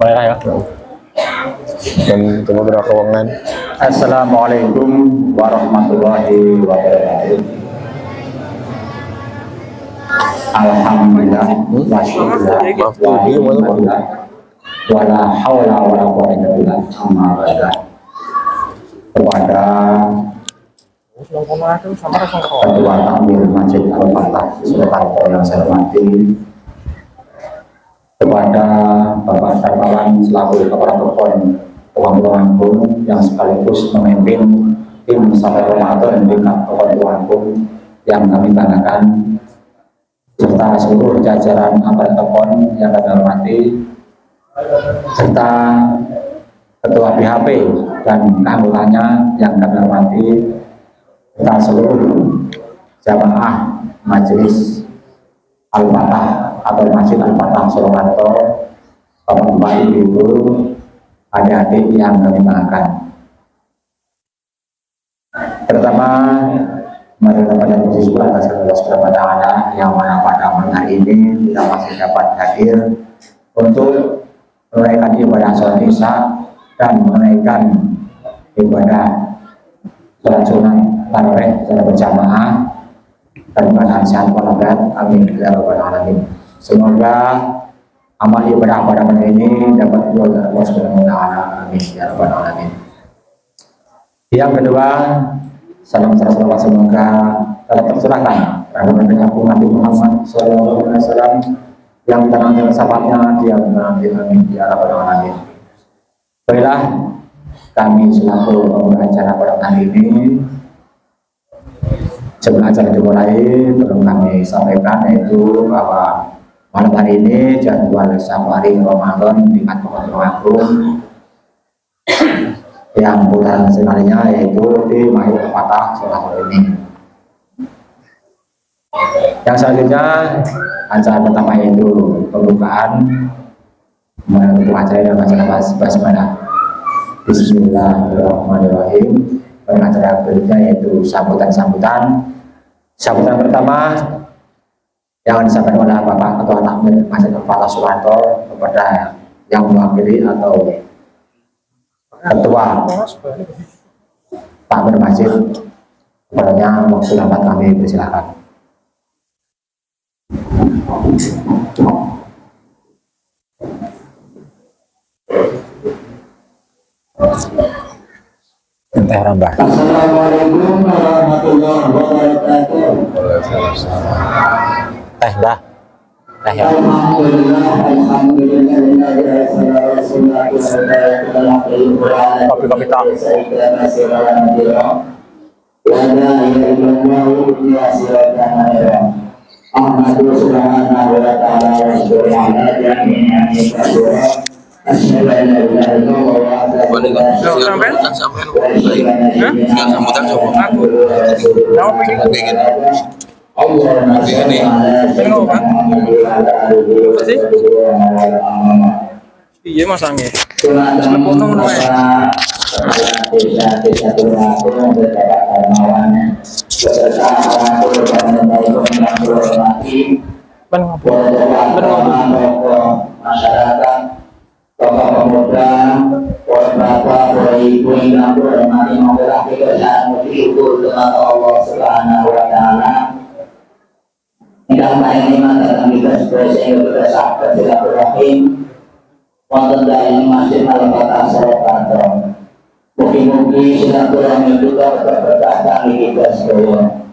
Boleh ya. Dan kemudian keuangan. Assalamualaikum warahmatullahi wabarakatuh. Alhamdulillah wa syukurlah wala haula wala quwwata illa billah amma ba'da. Kepada Ketua Takmir Masjid Al-Fatah Surakarta yang saya hormati, kepada Bapak Darmawan selaku Kepala Pon Tuan-tuanku yang sekaligus memimpin tim sampai Ramadan tingkat Tuan-tuanku yang kami banggakan, serta seluruh jajaran aparat Pon yang kami hormati, serta Ketua BHP dan anggotanya yang kami hormati, serta seluruh jamaah Majelis Al-Fatah atau Masjid Al-Fatah Surakarta, Bapak-bapak, Ibu, adik-adik yang kami banggakan. Pertama, mari kita pada puji syukur atas Allah Subhanahu wa Ta'ala yang mana pada malam hari ini kita masih dapat hadir untuk menunaikan ibadah sholat Isya dan menunaikan ibadah sholat sunat tarawih secara berjamaah dan keadaan sehat walafiat. Amin ya rabbal alamin. Semoga amal ibadah pada malam ini dapat diridhoi oleh Allah Subhanahu wa Ta'ala. Amin ya rabbal alamin. Yang kedua, salam serta salawat semoga tetap tercurahkan kepada Nabi Muhammad SAW yang tenang sahabatnya dia menanti. Amin ya rabbal alamin. Baiklah, kami selaku pengguna acara pada hari ini, sebelum acara dimulai perlu kami sampaikan yaitu bahwa malam hari ini jadwal safari Ramadan tingkat Kabupaten Agung yang putaran sekalinya yaitu di Masjid Al-Fatah Surakarta ini. Yang selanjutnya acara pertama yaitu pembukaan menutup acara dan acara basmalah. Bismillahirrahmanirrahim. Dan acara berikutnya yaitu sambutan pertama yang disampaikan oleh Bapak Ketua Takmir Masjid Al-Fatah Surakarta kepada yang mewakili atau Ketua Takmir Masjid, kepadanya waktu dapat kami persilakan. Entah rambah. Assalamualaikum warahmatullahi wabarakatuh. Teh dah. Teh ya. Kopi tak. Iya masangnya. Masyarakat, tokoh pemuda, bapak, ibu yang berhormati mengulang kebiasaan bersyukur kepada Allah Subhanahu wa Ta'ala. Yang lain ini datang kita sebagai kita sahabat silaturahim. Wonten dari Masjid Al-Fatah Surakarta. Mungkin silaturahmi juga berkata kita semua.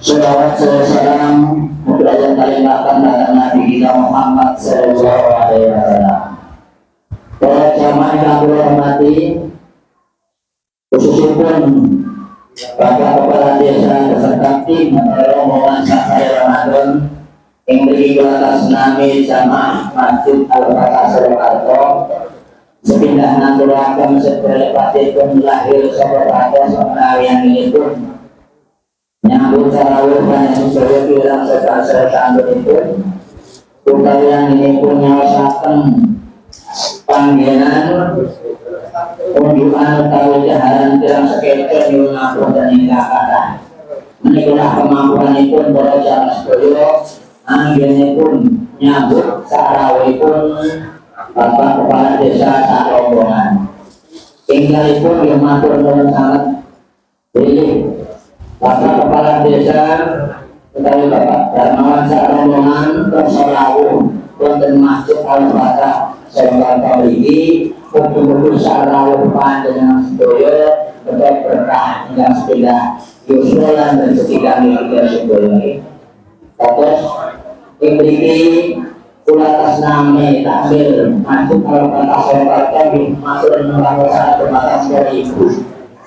Salawat salam mudah kalimatkan dari Nabi kita Muhammad sallallahu alaihi wasallam. Para jamaah yang hormati, khususipun Bapak Kepala Desa beserta tim rombongan safari Ramadan yang beri atas nama jamaah Masjid Al-Fatah Surakarta sepindah naturakan seperti pun lahir seperti yang ini pun nyambut tarawih dan sebagai bilang serta itu yang ini pun nyawasakan panggilan unjukan tahu jaharan dalam sekecer yang ngaku dan hingga kata menikulah kemampuan itu para jamaah sekolah anggene pun nyambut sarawipun Bapak Kepala Desa Sarombongan. Inggalipun yang matur nuwun sanget pilih Bapak Kepala Desa utawi Bapak Darmawan Sarombongan Persolawu wonten Masjid Al-Fatah Sembah mriki mugi-mugi sarawuh panjenengan sedaya tetep berkah ingkang sepeda yuswa lan rezeki kami kita sedaya. Terus ing mriki kula atas nami takmir Masjid Al-Fatah Sembah kami matur nuwun sangat Ibu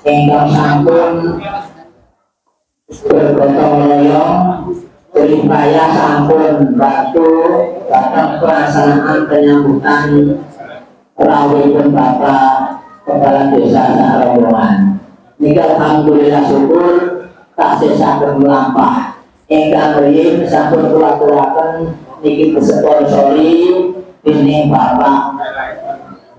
ingkang sampun bergotong royong berupaya sampun bantu dalam pelaksanaan penyambutan rawuhipun Bapak Kepala Desa Sarombongan. Niki alhamdulillah syukur tasih saged melampah. Ingkang riyin sampun kula aturaken niki disponsori dening Bapak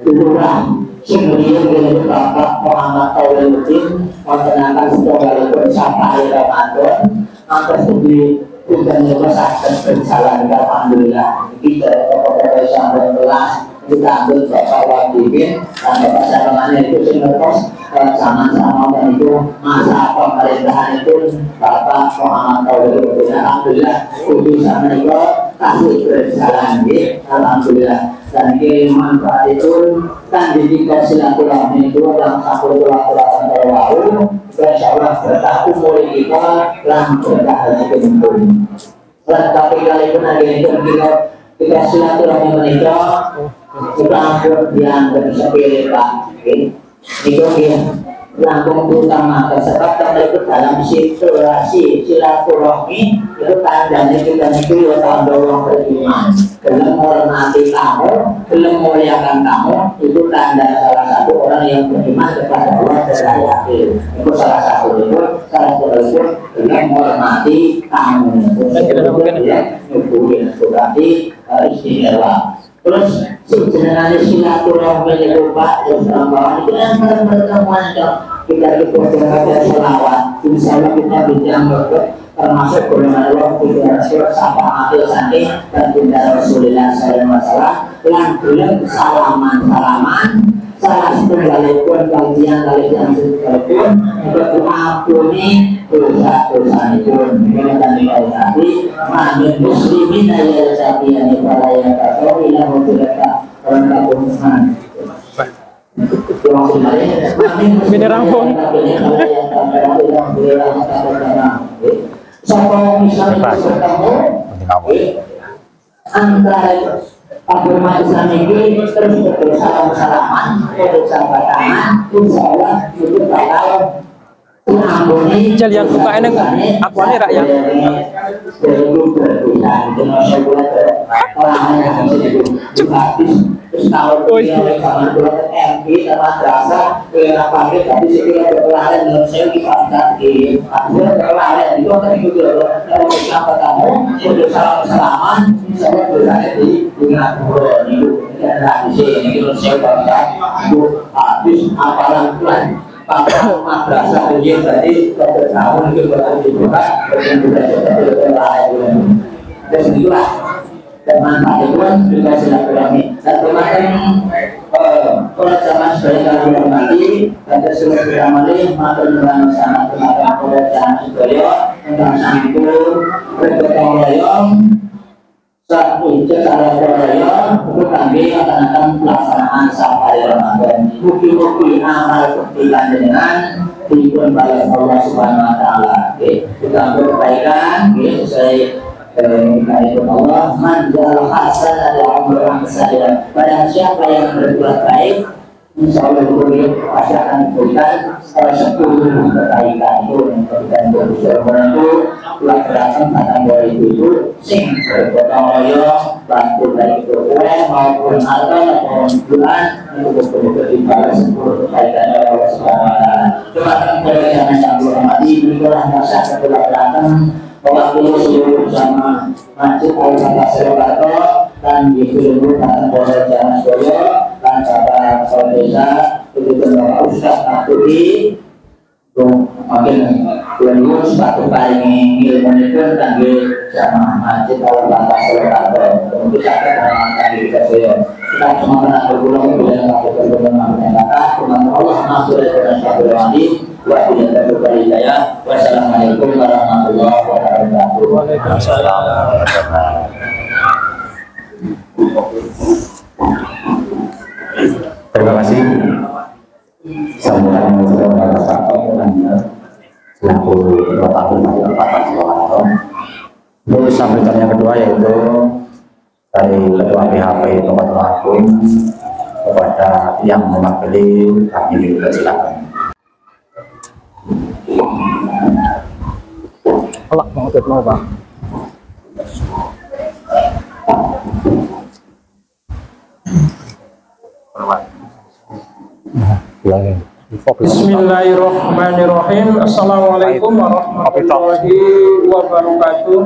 Lurah sing riyin Bapak Muhammad Tauhidin wontenaken setunggalipun sapaya Ramadan atas puji dan saged berjalan alhamdulillah. Kita Bapak sampai kelas kita ambil Bapak Wadibin dan Bapak Sarombongan itu sinterkos sama-sama dan itu masa pemerintahan itu Bapak Muhammad Tauhidin. Alhamdulillah puji sama itu kasih berjalan alhamdulillah. Dan ini manfaat itu kan didikan silaturahmi itu dalam satu silaturahmi terbaru insyaallah berkah umur kita lan berkah haji kumpul. Tapi kali pun ada itu kita silaturahmi menikah kita ampun yang bersepilih Pak. Itu dia langkung utama sebab kita itu dalam situasi silaturahmi itu tandanya kita itu ya tanda orang beriman. Belum menghormati kamu, belum memuliakan kamu, itu tanda salah satu orang yang beriman kepada Allah dan yakin. Itu salah satu itu belum menghormati kamu. Itu berarti istimewa. Terus sebenarnya silaturahmi itu Pak, terus tambahan itu yang pertemuan kita itu berada selawat. Insyaallah kita bincang termasuk golongan Allah tidak rasul sapa akhir saking dan tidak Rasulullah SAW yang belum salaman salah setunggalipun kalian sekalipun untuk mengampuni dosa-dosa itu dengan tadi mamin muslimin ayat sabian para yang tahu ilah mereka orang kabupaten Bini rampung. Sampai misalnya bertemu antara agama Islam ini terus bersalam-salaman, bersahabat-salaman, insyaallah itu bakal mengampuni Jalian buka eneng akuane rak ya. Terus tahun ini sama dua MP sama terasa kira pakai tapi sekira berkelaren dalam saya dipandang di akhir berkelaren itu akan juga kalau siapa kamu sudah salam-salaman saya berada di Singapura itu dan di sini kalau saya bangsa itu habis apalan Tuhan Bapak madrasah yang tadi tahun itu berada di kota dan juga berkelaren dan segitulah manfaat itu kan juga silaturahmi dan kemarin kalau zaman sebagai kalian hormati dan sesuai beramalih matur nuwun sangat kepada para sedaya tentang sampun bergotong royong saat puncak salah royong untuk kami akan pelaksanaan sampai Ramadan. Mugi-mugi amal kebaikan dengan diberikan oleh Allah Subhanahu Wa Taala. Kita berbaikan sesuai itu Allah manjal hasan ada umrah saya pada siapa yang berbuat baik insyaallah itu pasti akan diberikan 10 kebaikan itu dan bersyukur itu pelaksanaan tanggal itu sing bergotong royong bantu baik itu maupun harta maupun bulan itu betul-betul dibalas 10 kebaikan oleh Allah Subhanahu Wa Taala. Terima kasih yang menghormati inilah masa keberatan mewakili seluruh bersama Masjid Al-Fatah Serabato dan di seluruh Kata Polres Jalan Soyo dan Bapak Kepala Desa itu Bapak Ustaz Abdudi makin 2000 sepatu paling ilmu itu dan jamaah masjid Al-Fatah Solokarto. Untuk sakit mengamalkan diri saya. Kita semua pernah bergulung bila mengaku bergulung kata Allah masuk dan syafir wali wa bila terbuka hidayah. Wassalamualaikum warahmatullahi wabarakatuh. Waalaikumsalam. Terima kasih. Sambutan yang sudah mengatakan selaku ketua tahun Bapak Soeharto. Terus sambutan yang kedua yaitu dari Ketua PHP Tulungagung Agung kepada yang mewakili kami, silakan. Allah mengutuk mau Bang. Bismillahirrahmanirrahim. Assalamualaikum warahmatullahi wabarakatuh.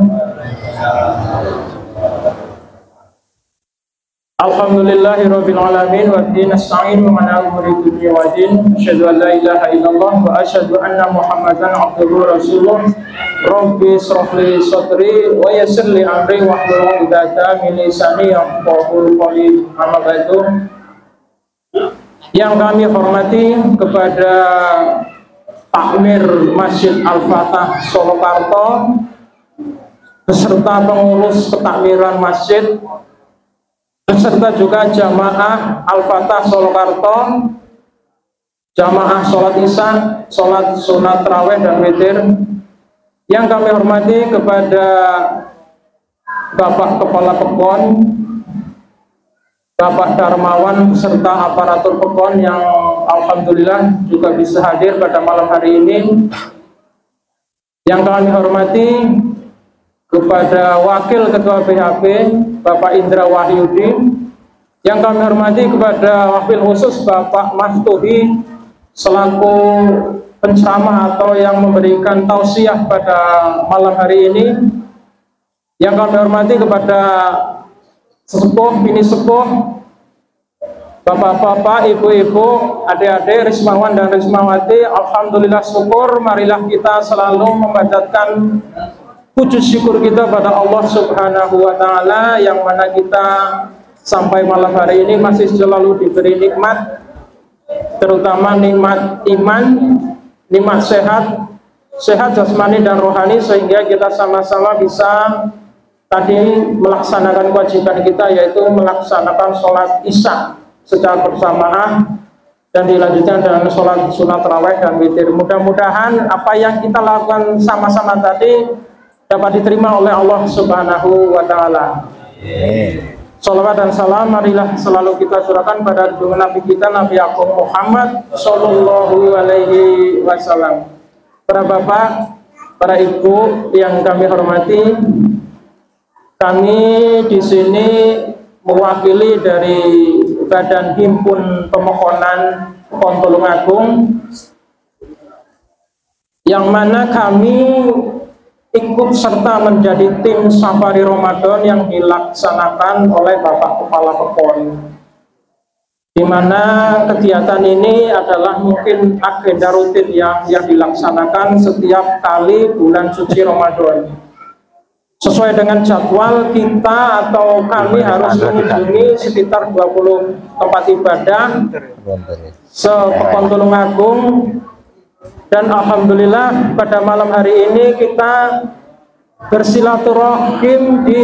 Alhamdulillahirabbil alamin wa bihi nasta'in wa ala umuri dunya wa din. Asyhadu an la ilaha illallah wa asyhadu anna Muhammadan abduhu wa rasuluh. Rabbi shrah li sadri wa yassir li amri wahlul 'uqdatam min lisani yafqahu qawli. Amma ba'du. Yang kami hormati kepada Takmir Masjid Al-Fatah Solokarto beserta pengurus ketakmiran masjid, beserta juga jamaah Al-Fatah Solokarto, jamaah sholat isya, sholat sunat tarawih dan witir. Yang kami hormati kepada Bapak Kepala Pekon, Bapak Darmawan beserta aparatur Pekon yang alhamdulillah juga bisa hadir pada malam hari ini. Yang kami hormati kepada Wakil Ketua PHP Bapak Indra Wahyudi. Yang kami hormati kepada Wakil Khusus Bapak Maftuhi selaku penceramah atau yang memberikan tausiah pada malam hari ini. Yang kami hormati kepada sesepuh, bini sepuh, bapak-bapak, ibu-ibu, adik-adik, Rismawan dan Rismawati. Alhamdulillah syukur, marilah kita selalu memanjatkan puji syukur kita pada Allah Subhanahu wa Ta'ala, yang mana kita sampai malam hari ini masih selalu diberi nikmat, terutama nikmat iman, nikmat sehat jasmani dan rohani, sehingga kita sama-sama bisa tadi melaksanakan kewajiban kita, yaitu melaksanakan sholat isya secara bersamaan dan dilanjutkan dengan sholat sunat tarawih dan witir. Mudah-mudahan apa yang kita lakukan sama-sama tadi dapat diterima oleh Allah Subhanahu wa Ta'ala. Sholawat dan salam marilah selalu kita surahkan pada junjungan Nabi kita, Nabi Agung Muhammad Sallallahu Alaihi Wasallam. Para bapak, para ibu yang kami hormati, kami di sini mewakili dari Badan Himpun Pemohonan Pekon Tulungagung, yang mana kami ikut serta menjadi tim Safari Ramadan yang dilaksanakan oleh Bapak Kepala Pekon, di mana kegiatan ini adalah mungkin agenda rutin yang dilaksanakan setiap kali bulan suci Ramadan. Sesuai dengan jadwal kita atau kami harus mengunjungi sekitar 20 tempat ibadah se-Pekon Tulungagung. Dan alhamdulillah pada malam hari ini kita bersilaturahim di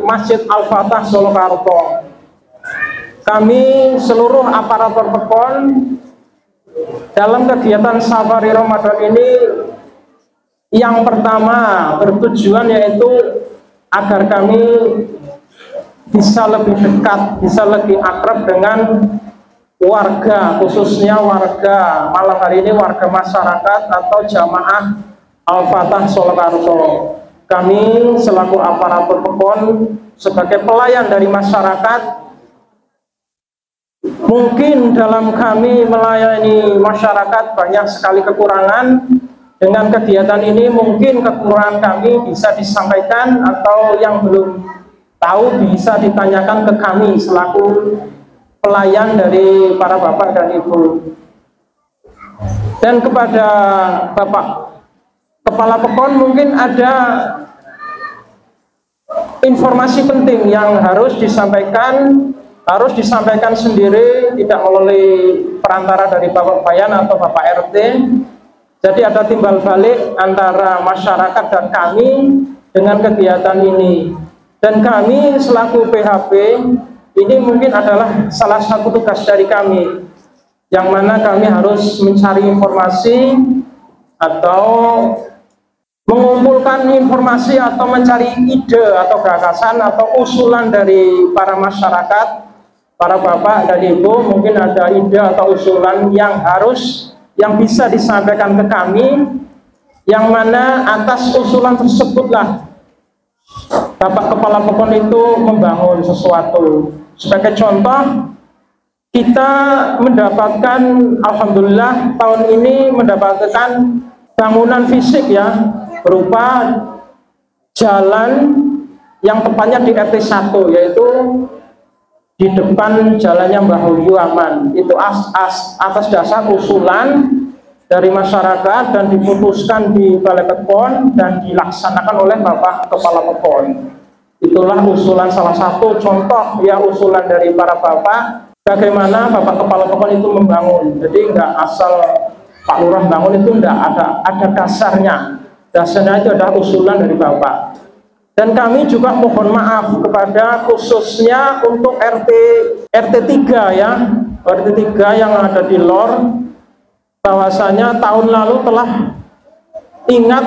Masjid Al-Fatah Solokarto. Kami seluruh aparatur Pekon dalam kegiatan Safari Ramadan ini yang pertama bertujuan yaitu agar kami bisa lebih dekat, bisa lebih akrab dengan warga, khususnya warga malam hari ini, warga masyarakat atau jamaah Al-Fatah Solokarto. Kami selaku aparatur Pekon sebagai pelayan dari masyarakat, mungkin dalam kami melayani masyarakat banyak sekali kekurangan. Dengan kegiatan ini mungkin kekurangan kami bisa disampaikan, atau yang belum tahu bisa ditanyakan ke kami selaku pelayan dari para bapak dan ibu. Dan kepada Bapak Kepala Pekon mungkin ada informasi penting yang harus disampaikan sendiri, tidak melalui perantara dari Bapak Bayan atau Bapak RT. Jadi ada timbal balik antara masyarakat dan kami dengan kegiatan ini. Dan kami selaku PHP ini mungkin adalah salah satu tugas dari kami, yang mana kami harus mencari informasi atau mengumpulkan informasi atau mencari ide atau gagasan atau usulan dari para masyarakat, para bapak dan ibu. Mungkin ada ide atau usulan yang bisa disampaikan ke kami, yang mana atas usulan tersebutlah Bapak Kepala Pekon itu membangun sesuatu. Sebagai contoh, kita mendapatkan, alhamdulillah tahun ini mendapatkan bangunan fisik ya, berupa jalan yang tepatnya di RT 1, yaitu di depan jalannya Mbah Hulyu Aman. Itu atas dasar usulan dari masyarakat dan diputuskan di Balai Pekon dan dilaksanakan oleh Bapak Kepala Pekon. Itulah usulan, salah satu contoh ya usulan dari para bapak, bagaimana Bapak Kepala Pekon itu membangun. Jadi enggak asal Pak Lurah bangun, itu enggak ada dasarnya. Dasarnya itu adalah usulan dari Bapak. Dan kami juga mohon maaf kepada khususnya untuk RT 3 ya, RT 3 yang ada di Lor, bahwasanya tahun lalu telah ingat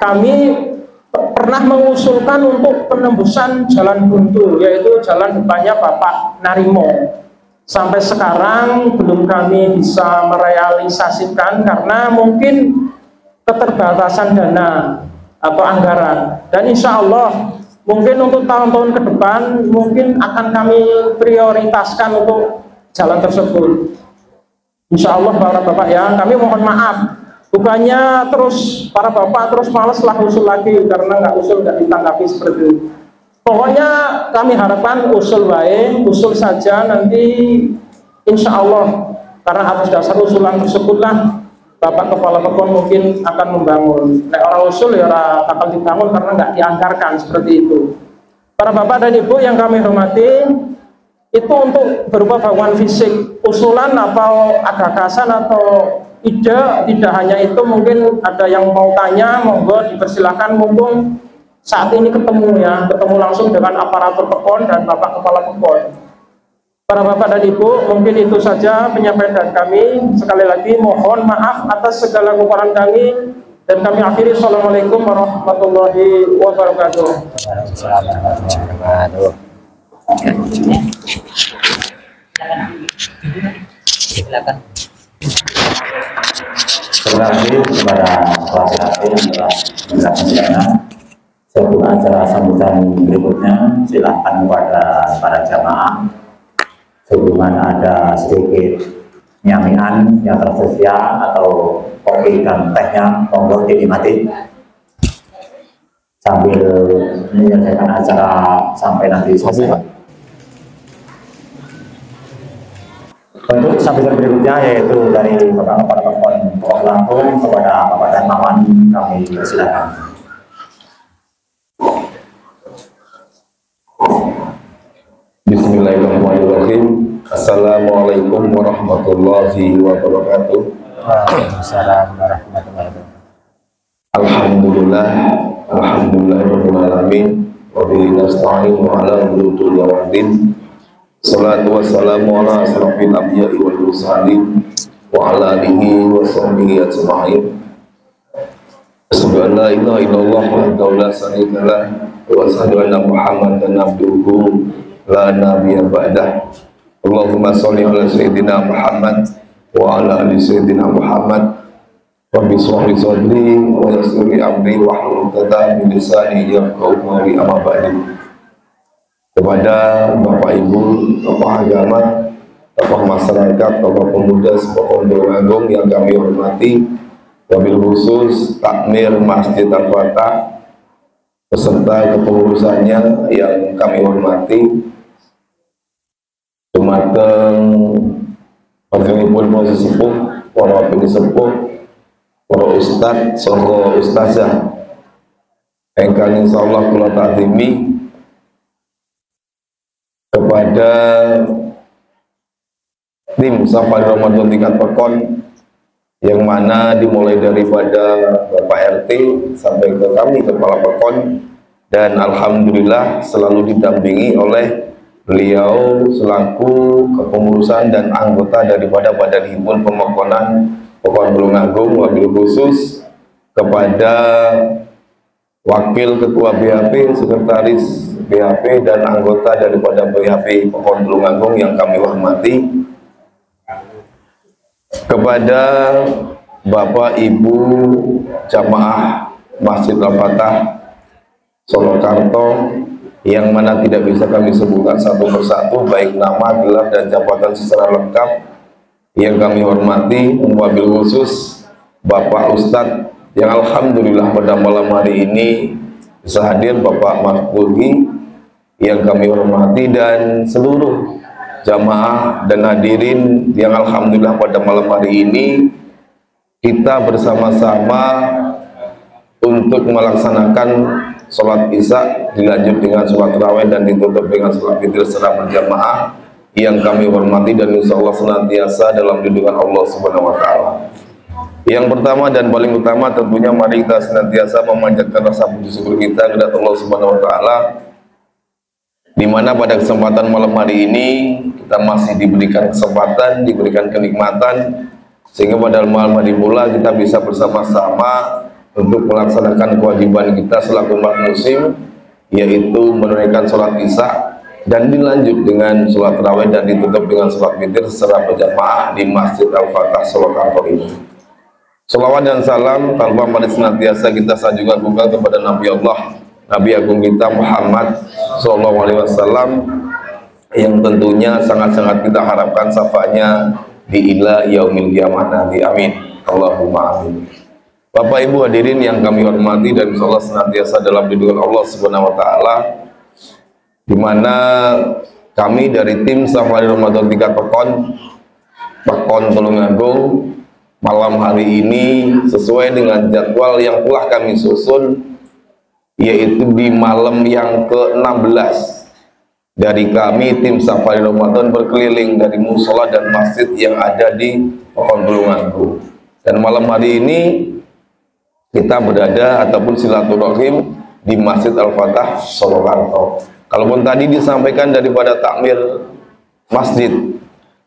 kami pernah mengusulkan untuk penembusan jalan buntu, yaitu jalan depannya Bapak Narimo. Sampai sekarang belum kami bisa merealisasikan karena mungkin keterbatasan dana atau anggaran. Dan insya Allah mungkin untuk tahun-tahun ke depan mungkin akan kami prioritaskan untuk jalan tersebut. Insya Allah para bapak ya, kami mohon maaf. Bukannya terus para bapak terus males lah usul lagi, karena nggak ditanggapi seperti itu. Pokoknya kami harapkan usul baik, usul saja nanti insya Allah, karena atas dasar usulan tersebutlah Bapak Kepala Pekon mungkin akan membangun. Nek orang usul ya orang bakal dibangun karena nggak dianggarkan seperti itu. Para bapak dan ibu yang kami hormati, itu untuk berupa bangunan fisik, usulan atau gagasan atau ide, tidak hanya itu, mungkin ada yang mau tanya, monggo dipersilahkan, mumpung saat ini ketemu langsung dengan aparatur Pekon dan Bapak Kepala Pekon. Para bapak dan ibu, mungkin itu saja penyampaian kami. Sekali lagi mohon maaf atas segala kekurangan kami, dan kami akhiri. Assalamualaikum warahmatullahi wabarakatuh. Silakan. Terima kasih kepada laki-laki yang telah menjelaskan. Sebelum acara sambutan berikutnya, silakan kepada para jamaah, sebelum ada sedikit nyamian yang tersedia atau kopi dan tehnya, monggo dinikmati sambil menyelesaikan acara sampai nanti selesai. Untuk sambutan berikutnya yaitu dari Bapak Kepala Pekon langsung kepada Bapak Darmawan, kami persilakan. Bismillahirrahmanirrahim. Assalamualaikum warahmatullahi wabarakatuh. Waalaikumsalam warahmatullahi wabarakatuh. Alhamdulillahirabbil alamin. Wa bihi nasta'in wa ala umuri dunya waddin. Salatu wassalamu ala asrofil anbiya'i wal mursalin wa ala alihi wa sahbihi ajma'in. Asyhadu an la ilaha illallah wahdahu la syarika lah wa asyhadu anna Muhammadan abduhu la nabiyya ba'dah. Allahumma sholli ala sayyidina Muhammad wa ala ali sayyidina Muhammad. Rabbi shrah li sadri wa yassir li amri wahlul 'uqdatam min lisani yafqahu qawli, amma ba'du. Kepada Bapak Ibu, tokoh agama, tokoh masyarakat, tokoh pemuda Pondok Agung yang kami hormati, wabil khusus takmir Masjid Al-Fatah beserta kepengurusannya yang kami hormati, dumateng panjenenganipun para sesepuh, para pinisepuh, para ustadz, saha ustazah ingkang insyaallah kula ta'zimi kepada tim Safari Ramadan tingkat Pekon, yang mana dimulai daripada Bapak RT sampai ke kami Kepala Pekon, dan alhamdulillah selalu didampingi oleh beliau selaku kepengurusan dan anggota daripada Badan Himpun Pemokonan Pekon Tulungagung, wabil khusus kepada Wakil Ketua BHP, Sekretaris BHP, dan anggota daripada BHP Pekon Tulungagung yang kami hormati, kepada Bapak Ibu jamaah Masjid Al-Fatah Solokarto, yang mana tidak bisa kami sebutkan satu persatu baik nama, gelar, dan jabatan secara lengkap, yang kami hormati, wabil khusus Bapak Ustadz yang alhamdulillah pada malam hari ini bisa hadir, Bapak Marfugi, yang kami hormati, dan seluruh jamaah dan hadirin yang alhamdulillah pada malam hari ini kita bersama-sama untuk melaksanakan sholat isya, dilanjut dengan sholat tarawih dan ditutup dengan sholat witir secara berjamaah, yang kami hormati dan insya Allah senantiasa dalam lindungan Allah Subhanahu wa Ta'ala. Yang pertama dan paling utama tentunya mari kita senantiasa memanjatkan rasa puji syukur kita kepada Allah Subhanahu wa Ta'ala, di mana pada kesempatan malam hari ini kita masih diberikan kesempatan, diberikan kenikmatan, sehingga pada malam hari pula kita bisa bersama-sama untuk melaksanakan kewajiban kita selaku umat muslim, yaitu menunaikan sholat isya dan dilanjut dengan sholat tarawih dan ditutup dengan sholat witir secara berjamaah di Masjid Al-Fatah Solokarto ini. Sholawat dan salam tanpa pada senantiasa kita sanjungan bukan kepada Nabi Allah, Nabi Agung kita Muhammad SAW, yang tentunya sangat-sangat kita harapkan syafaatnya di ila yaumil qiyamah nanti. Amin. Allahumma amin. Bapak Ibu hadirin yang kami hormati dan insyaallah senantiasa dalam lindungan Allah Subhanahu wa Ta'ala, di mana kami dari tim Safari Ramadan tingkat Pekon Tulungagung malam hari ini sesuai dengan jadwal yang telah kami susun, yaitu di malam yang ke-16 dari kami tim Safari Ramadan berkeliling dari musola dan masjid yang ada di Pekon Tulungagung. Dan malam hari ini kita berada ataupun silaturahim di Masjid Al-Fatah Solokarto. Kalaupun tadi disampaikan daripada takmir masjid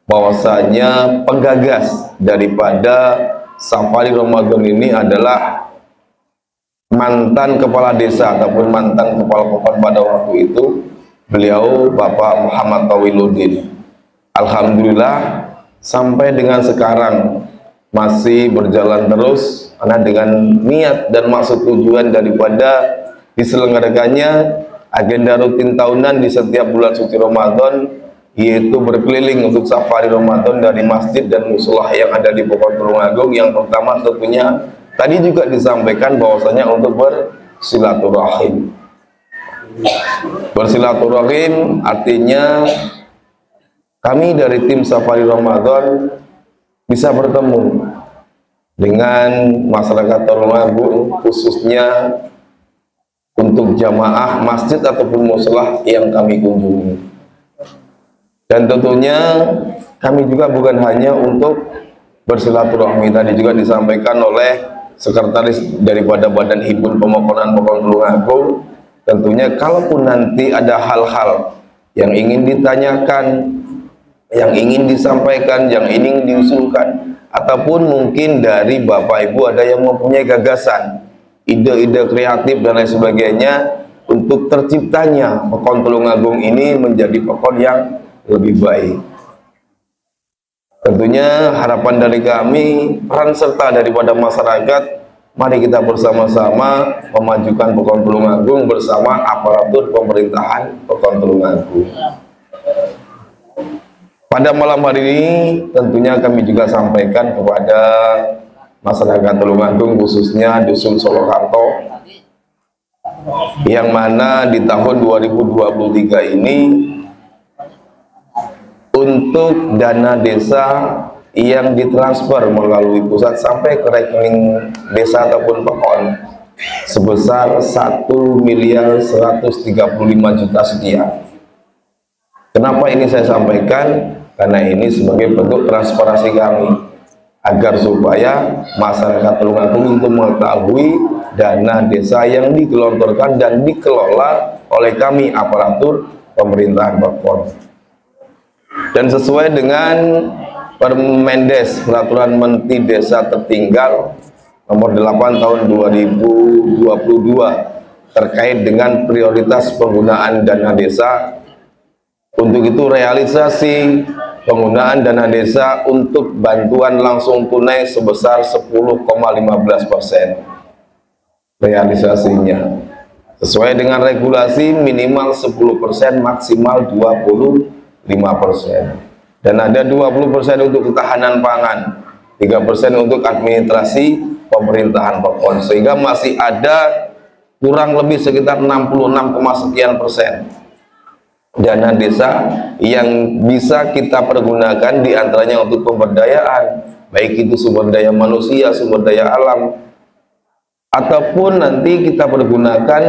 bahwasanya penggagas daripada Safari Ramadan ini adalah mantan kepala desa ataupun mantan kepala Pekon pada waktu itu, beliau Bapak Muhammad Tawiludin. Alhamdulillah sampai dengan sekarang masih berjalan terus, karena dengan niat dan maksud tujuan daripada diselenggarakannya agenda rutin tahunan di setiap bulan suci Ramadan, yaitu berkeliling untuk Safari Ramadan dari masjid dan musola yang ada di Pekon Tulungagung. Yang pertama tentunya tadi juga disampaikan bahwasanya untuk bersilaturahim. Bersilaturahim artinya kami dari tim Safari Ramadan bisa bertemu dengan masyarakat Tulungagung, khususnya untuk jamaah masjid ataupun musola yang kami kunjungi. Dan tentunya kami juga bukan hanya untuk bersilaturahmi, tadi juga disampaikan oleh sekretaris daripada Badan Himpun Pemokonan Pekon Tulungagung, tentunya kalaupun nanti ada hal-hal yang ingin ditanyakan, yang ingin disampaikan, yang ingin diusulkan, ataupun mungkin dari Bapak Ibu ada yang mempunyai gagasan, ide-ide kreatif dan lain sebagainya untuk terciptanya Pekon Tulungagung ini menjadi pekon yang lebih baik. Tentunya harapan dari kami, peran serta daripada masyarakat, mari kita bersama-sama memajukan Pekon Tulungagung bersama aparatur pemerintahan Pekon Tulungagung. Pada malam hari ini tentunya kami juga sampaikan kepada masyarakat Tulungagung, khususnya Dusun Solokarto, yang mana di tahun 2023 ini untuk dana desa yang ditransfer melalui pusat sampai ke rekening desa ataupun Pekon sebesar 1.135 juta sekian. Kenapa ini saya sampaikan? Karena ini sebagai bentuk transparansi kami, agar supaya masyarakat Tulungagung itu mengetahui dana desa yang digelontorkan dan dikelola oleh kami aparatur pemerintahan Pekon. Dan sesuai dengan Permendes, Peraturan Menteri Desa Tertinggal nomor 8 tahun 2022 terkait dengan prioritas penggunaan dana desa. Untuk itu realisasi penggunaan dana desa untuk bantuan langsung tunai sebesar 10,15% realisasinya. Sesuai dengan regulasi minimal 10%, maksimal 25%. Dan ada 20% untuk ketahanan pangan, 3% untuk administrasi pemerintahan Pekon, sehingga masih ada kurang lebih sekitar 66,sekian% dana desa yang bisa kita pergunakan, diantaranya untuk pemberdayaan, baik itu sumber daya manusia, sumber daya alam, ataupun nanti kita pergunakan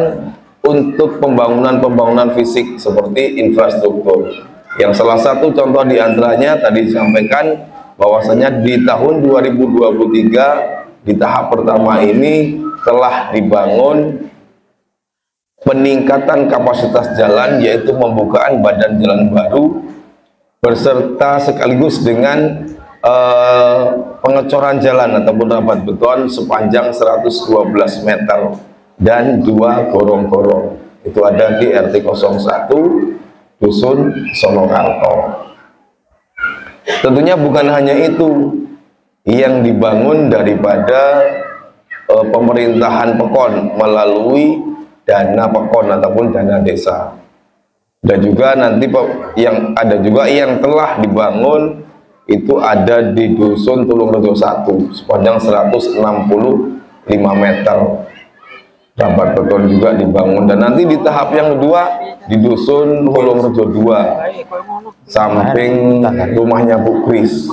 untuk pembangunan fisik seperti infrastruktur. Yang salah satu contoh diantaranya tadi disampaikan bahwasanya di tahun 2023 di tahap pertama ini telah dibangun peningkatan kapasitas jalan, yaitu pembukaan badan jalan baru beserta sekaligus dengan pengecoran jalan ataupun rapat beton sepanjang 112 meter dan 2 gorong-gorong. Itu ada di RT 01 Dusun Solokarto. Tentunya bukan hanya itu yang dibangun daripada pemerintahan Pekon melalui dana Pekon ataupun dana desa, dan juga nanti yang ada juga yang telah dibangun itu ada di Dusun Tulungrejo 1 sepanjang 165 meter, rapat beton juga dibangun. Dan nanti di tahap yang kedua di Dusun Tulungrejo 2 samping rumahnya Bu Kris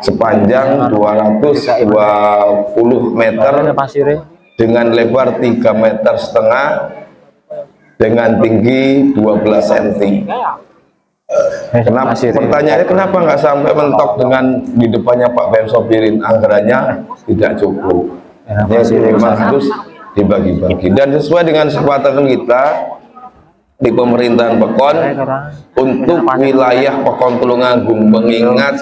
sepanjang 220 meter dengan lebar 3,5 meter dengan tinggi 12 cm. Kenapa? Pertanyaannya kenapa nggak sampai mentok dengan di depannya Pak Bem Sopirin? Anggarannya tidak cukup. Jadi memang harus dibagi-bagi. Dan sesuai dengan kesepakatan kita di pemerintahan Pekon untuk wilayah Pekon Tulungagung, mengingat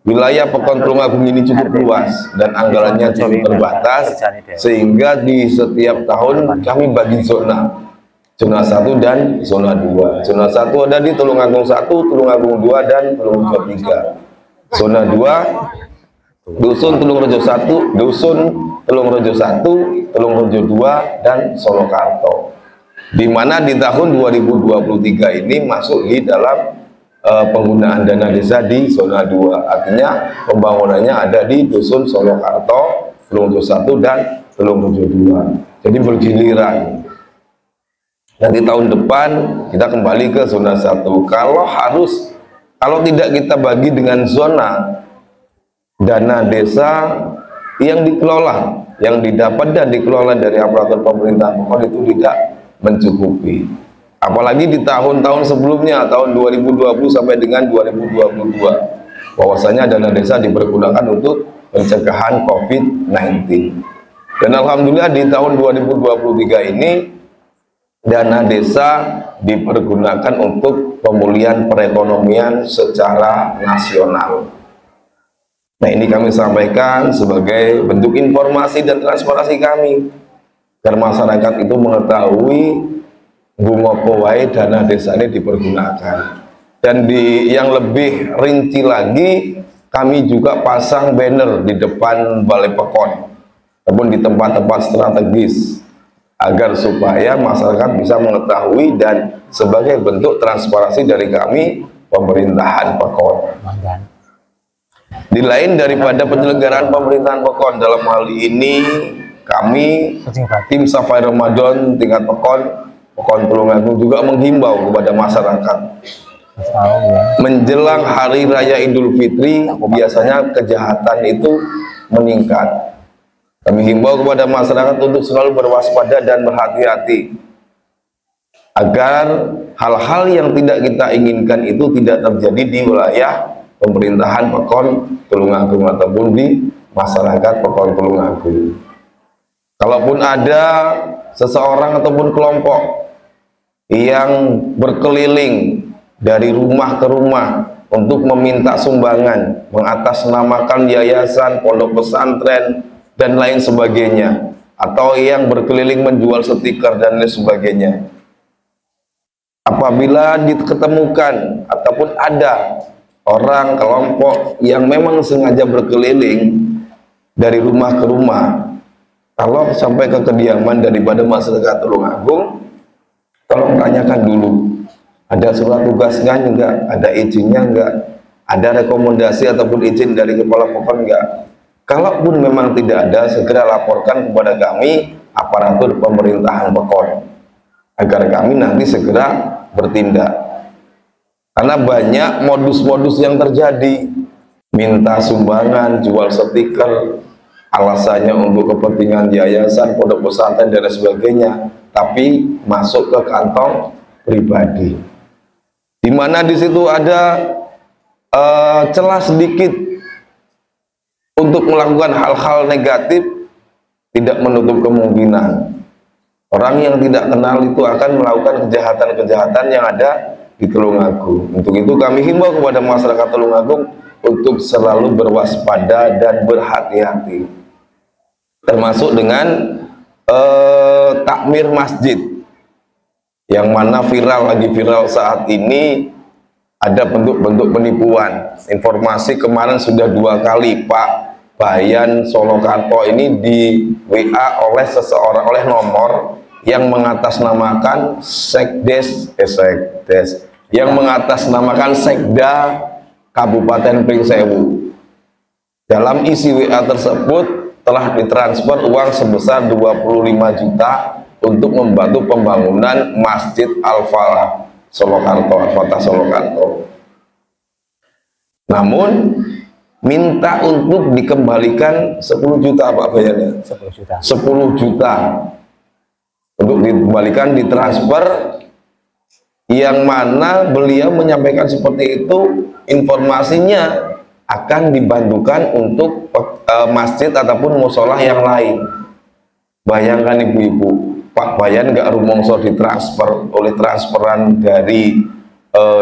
wilayah Pekon Tulungagung ini cukup luas dan anggarannya cukup terbatas, sehingga di setiap tahun kami bagi zona 1 dan zona 2. Zona 1 ada di Tulungagung 1, Tulungagung 2, dan Tulungagung 3. Zona 2 Dusun Tulungrejo 1, Dusun Tulungrejo 1, Tulungrejo 2, dan Solokarto. Di mana di tahun 2023 ini masuk di dalam penggunaan dana desa di zona 2, artinya pembangunannya ada di Dusun Solokarto, Tulungrejo 1, dan Tulungrejo 2. Jadi bergiliran. Nanti tahun depan kita kembali ke zona 1. Kalau tidak kita bagi dengan zona, dana desa yang dikelola, yang didapat dan dikelola dari aparatur pemerintahan Pekon itu tidak mencukupi. Apalagi di tahun-tahun sebelumnya, tahun 2020 sampai dengan 2022, bahwasanya dana desa dipergunakan untuk pencegahan COVID-19. Dan alhamdulillah di tahun 2023 ini dana desa dipergunakan untuk pemulihan perekonomian secara nasional. Nah, ini kami sampaikan sebagai bentuk informasi dan transparansi kami, agar masyarakat itu mengetahui bungopo wae dana desa ini dipergunakan. Dan yang lebih rinci lagi, kami juga pasang banner di depan Balai Pekon ataupun di tempat-tempat strategis, agar supaya masyarakat bisa mengetahui dan sebagai bentuk transparansi dari kami pemerintahan Pekon. Di lain daripada penyelenggaraan pemerintahan Pekon, dalam hal ini kami tim Safai Ramadan tingkat Pekon Tulungagung juga menghimbau kepada masyarakat menjelang Hari Raya Idul Fitri, biasanya kejahatan itu meningkat. Kami himbau kepada masyarakat untuk selalu berwaspada dan berhati-hati, agar hal-hal yang tidak kita inginkan itu tidak terjadi di wilayah pemerintahan Pekon Tulungagung ataupun di masyarakat Pekon Tulungagung. Kalaupun ada seseorang ataupun kelompok yang berkeliling dari rumah ke rumah untuk meminta sumbangan, mengatasnamakan yayasan, pondok pesantren, dan lain sebagainya, atau yang berkeliling menjual stiker dan lain sebagainya, apabila diketemukan ataupun ada orang kelompok yang memang sengaja berkeliling dari rumah ke rumah, kalau sampai ke kediaman daripada masyarakat Tulungagung, tolong tanyakan dulu, ada surat tugasnya enggak, ada izinnya enggak, ada rekomendasi ataupun izin dari kepala Pekon enggak. Kalaupun memang tidak ada, segera laporkan kepada kami aparatur pemerintahan Pekon agar kami nanti segera bertindak. Karena banyak modus-modus yang terjadi, minta sumbangan, jual stiker, alasannya untuk kepentingan yayasan, pondok pesantren dan sebagainya, tapi masuk ke kantong pribadi, di mana di situ ada celah sedikit untuk melakukan hal-hal negatif. Tidak menutup kemungkinan orang yang tidak kenal itu akan melakukan kejahatan-kejahatan yang ada di Tulungagung. Untuk itu kami himbau kepada masyarakat Tulungagung untuk selalu berwaspada dan berhati-hati, termasuk dengan takmir masjid yang mana lagi viral saat ini. Ada bentuk-bentuk penipuan. Informasi kemarin sudah 2 kali Pak Bayan Solokarto ini di WA oleh seseorang, oleh nomor yang mengatasnamakan sekdes yang mengatasnamakan sekda Kabupaten Pringsewu. Dalam isi WA tersebut telah ditransfer uang sebesar 25 juta untuk membantu pembangunan Masjid Al-Falah Solokarto, Al-Fatah Solokarto. Namun minta untuk dikembalikan 10 juta Pak Bayannya. 10 juta. 10 juta untuk dikembalikan, ditransfer, yang mana beliau menyampaikan seperti itu, informasinya akan dibantukan untuk masjid ataupun musola yang lain. Bayangkan ibu-ibu, Pak Bayan nggak rumongso ditransfer oleh transferan dari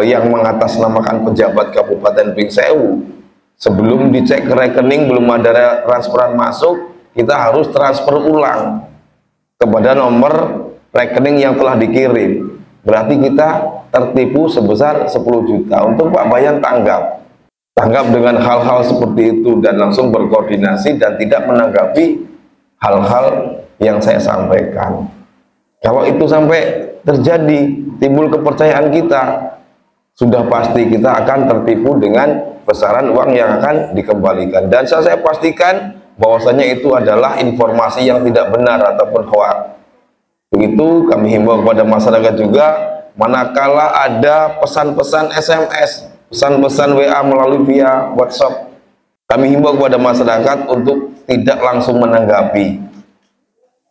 yang mengatasnamakan pejabat Kabupaten Pringsewu. Sebelum dicek ke rekening belum ada transferan masuk, kita harus transfer ulang kepada nomor rekening yang telah dikirim. Berarti kita tertipu sebesar 10 juta. Untuk Pak Bayan tanggap dengan hal-hal seperti itu dan langsung berkoordinasi dan tidak menanggapi hal-hal yang saya sampaikan. Kalau itu sampai terjadi, timbul kepercayaan kita, sudah pasti kita akan tertipu dengan besaran uang yang akan dikembalikan. Dan saya pastikan bahwasanya itu adalah informasi yang tidak benar ataupun hoax. Begitu kami himbau kepada masyarakat juga, manakala ada pesan-pesan SMS, pesan-pesan WA melalui via WhatsApp, kami himbau kepada masyarakat untuk tidak langsung menanggapi.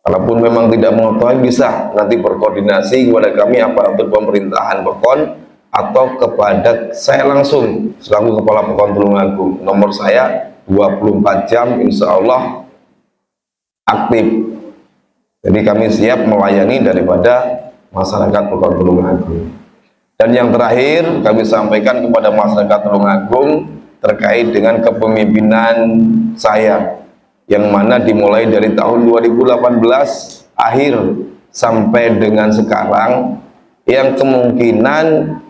Kalaupun memang tidak mengetahui, bisa nanti berkoordinasi kepada kami aparatur pemerintahan Pekon atau kepada saya langsung selaku Kepala Pekon Tulungagung. Nomor saya 24 jam insya Allah aktif. Jadi kami siap melayani daripada masyarakat Pekon Tulungagung. Dan yang terakhir kami sampaikan kepada masyarakat Tulungagung terkait dengan kepemimpinan saya, yang mana dimulai dari tahun 2018 akhir sampai dengan sekarang, yang kemungkinan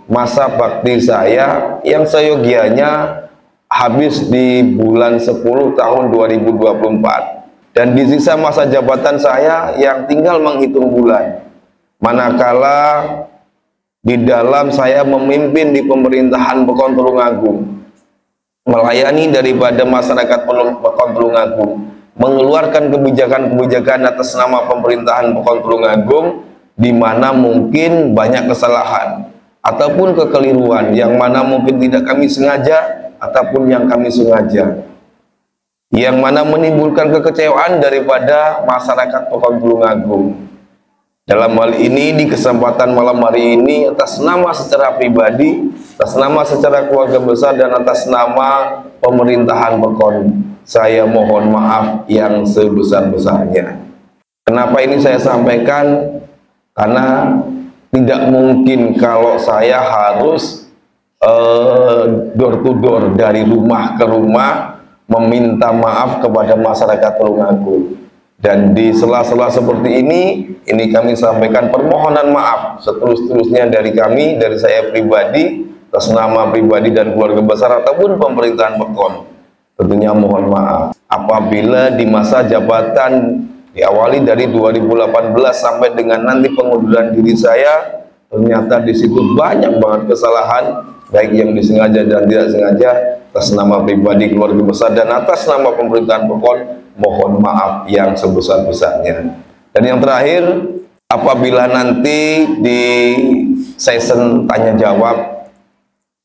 masa bakti saya yang seyogianya habis di bulan 10 tahun 2024, dan di sisa masa jabatan saya yang tinggal menghitung bulan. Manakala di dalam saya memimpin di pemerintahan Pekon Tulungagung, melayani daripada masyarakat Pekon Tulungagung, mengeluarkan kebijakan-kebijakan atas nama pemerintahan Pekon Tulungagung, di mana mungkin banyak kesalahan ataupun kekeliruan yang mana mungkin tidak kami sengaja ataupun yang kami sengaja, yang mana menimbulkan kekecewaan daripada masyarakat Pekon Tulungagung. Dalam hal ini di kesempatan malam hari ini atas nama secara pribadi, atas nama secara keluarga besar dan atas nama pemerintahan Pekon, saya mohon maaf yang sebesar-besarnya. Kenapa ini saya sampaikan? Karena tidak mungkin kalau saya harus door to door dari rumah ke rumah meminta maaf kepada masyarakat Tulungagung. Dan di sela-sela seperti ini kami sampaikan permohonan maaf setulus-tulusnya dari kami, dari saya pribadi, atas nama pribadi dan keluarga besar ataupun pemerintahan Pekon. Tentunya mohon maaf apabila di masa jabatan diawali dari 2018 sampai dengan nanti pengunduran diri saya, ternyata di situ banyak banget kesalahan, baik yang disengaja dan tidak sengaja. Atas nama pribadi, keluarga besar, dan atas nama pemerintahan Pekon, mohon maaf yang sebesar-besarnya. Dan yang terakhir, apabila nanti di session tanya jawab,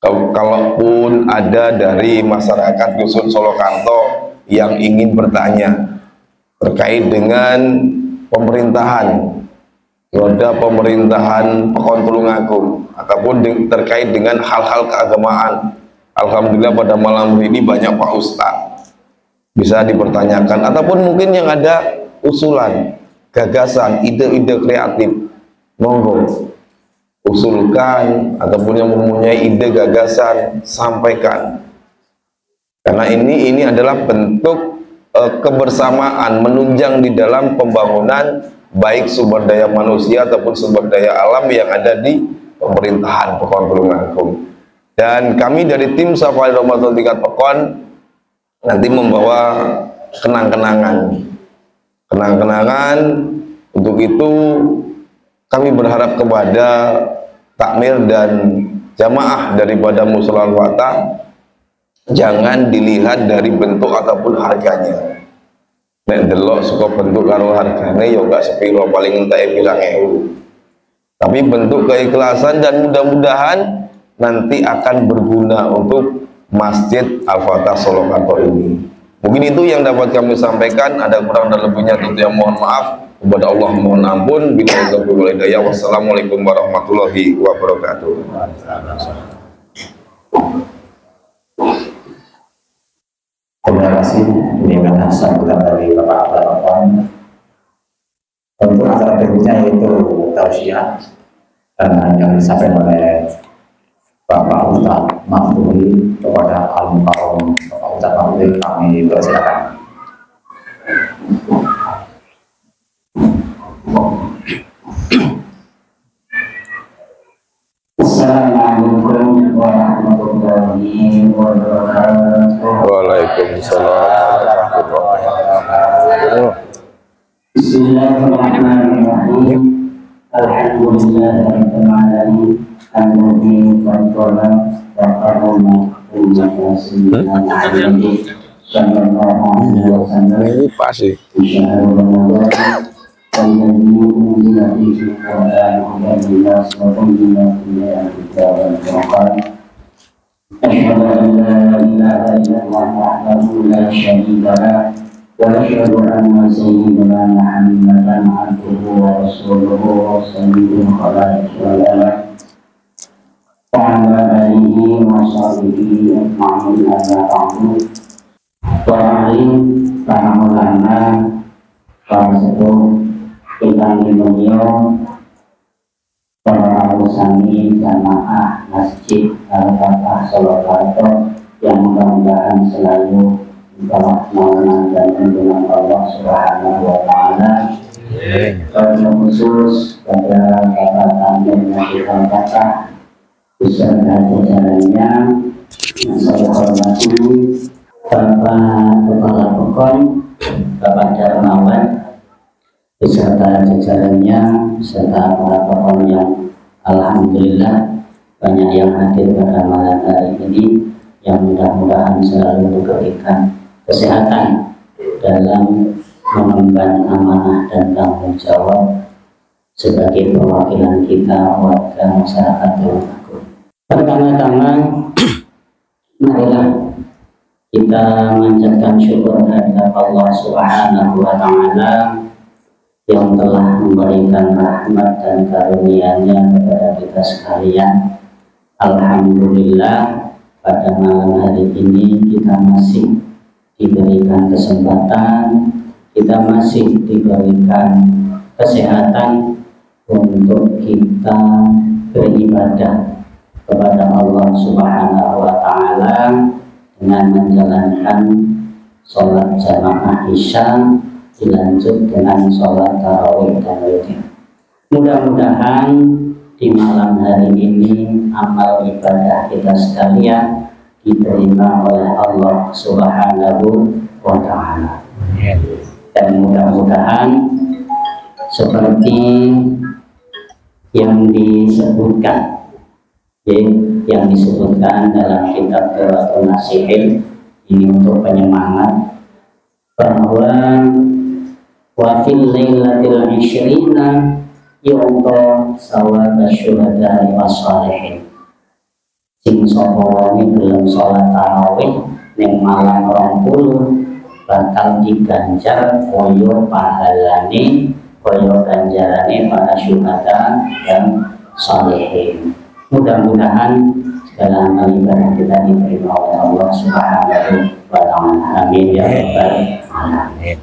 kalaupun ada dari masyarakat Dusun Solokarto yang ingin bertanya terkait dengan pemerintahan, roda pemerintahan Pekon Tulungagung, ataupun terkait dengan hal-hal keagamaan, alhamdulillah pada malam ini banyak Pak Ustadz, bisa dipertanyakan, ataupun mungkin yang ada usulan, gagasan, ide-ide kreatif, monggo usulkan, ataupun yang mempunyai ide gagasan, sampaikan. Karena ini adalah bentuk kebersamaan menunjang di dalam pembangunan baik sumber daya manusia ataupun sumber daya alam yang ada di pemerintahan Pekon Tulungagung. Dan kami dari tim Safari Ramadan tingkat Pekon nanti membawa kenang-kenangan. Untuk itu kami berharap kepada takmir dan jamaah daripada Mushola Al-Fatah, jangan dilihat dari bentuk ataupun harganya. Nek delok saka bentuk karo hargane ya gak sepiro, paling entek 1.000. Tapi bentuk keikhlasan dan mudah-mudahan nanti akan berguna untuk Masjid Al-Fatah Solokarto ini. Mungkin itu yang dapat kami sampaikan. Ada kurang dan lebihnya tentu yang mohon maaf. Kepada Allah mohon ampun. Wassalamualaikum warahmatullahi wabarakatuh. Terima kasih. Ini karena sambutan dari Bapak Pekon. Untuk acara berikutnya yaitu tausiah yang disampaikan oleh Bapak Ustadz Mahfudi kepada Al-Mukarram. Bapak Ustadz Mahfudi, kami persilakan. Assalamualaikum warahmatullahi wabarakatuh. Waalaikumsalam warahmatullahi wabarakatuh. Bismillahirrahmanirrahim. Alhamdulillahirabbil alamin. Alladzi faddala wa karrama ummata sayyidina Muhammadin sallallahu alaihi wasallam. Ini pasti. الذي أنزل فيه القرآن هدى للناس وبينات من الكتاب والفرقان. أشهد أن لا إله إلا الله وحده لا شريك له وأشهد أن سيدنا محمدا عبده ورسوله وسيد الخلائق والأمم وعلى آله وصحبه أجمعين أما بعد. Para alim, para ulama, para sepuh, kita beliau, para usani jamaah Masjid Al-Fatah Solokarto yang mudah-mudahan selalu berrahmat dan lindungan Allah Subhanahu wa Ta'ala. Terima khusus pada Bapak Tamir Masjid Al-Fatah beserta jajarannya yang saya hormati, Bapak Kepala Pekon, Bapak Darmawan beserta jajarannya, beserta para Pekon yang alhamdulillah banyak yang hadir pada malam hari ini, yang mudah-mudahan selalu diberikan kesehatan dalam mengemban amanah dan tanggung jawab sebagai perwakilan kita warga masyarakat Tulungagung. Pertama-tama marilah kita mengucapkan syukur kepada Allah Subhanahu wa Ta'ala yang telah memberikan rahmat dan karunia-Nya kepada kita sekalian. Alhamdulillah, pada malam hari ini kita masih diberikan kesempatan, kita masih diberikan kesehatan untuk kita beribadah kepada Allah Subhanahu wa Ta'ala dengan menjalankan sholat jamaah Isya dilanjut dengan sholat tarawih dan witir. Mudah-mudahan di malam hari ini amal ibadah kita sekalian diterima oleh Allah Subhanahu wa Ta'ala. Dan mudah-mudahan seperti yang disebutkan dalam kitab Qiraatun Nasihin, ini untuk penyemangat bahwa wa fil lailatil 'ishrina yu'ta sawab syuhada'i wassalihin. Sing sapa wong gelem salat tarawih ning malam 20 bakal diganjar kaya pahalane, kaya ganjarane para syuhada dan salihin. Mudah-mudahan segala amal ibadah kita diterima oleh Allah Subhanahu wa Ta'ala. Amin ya rabbal alamin.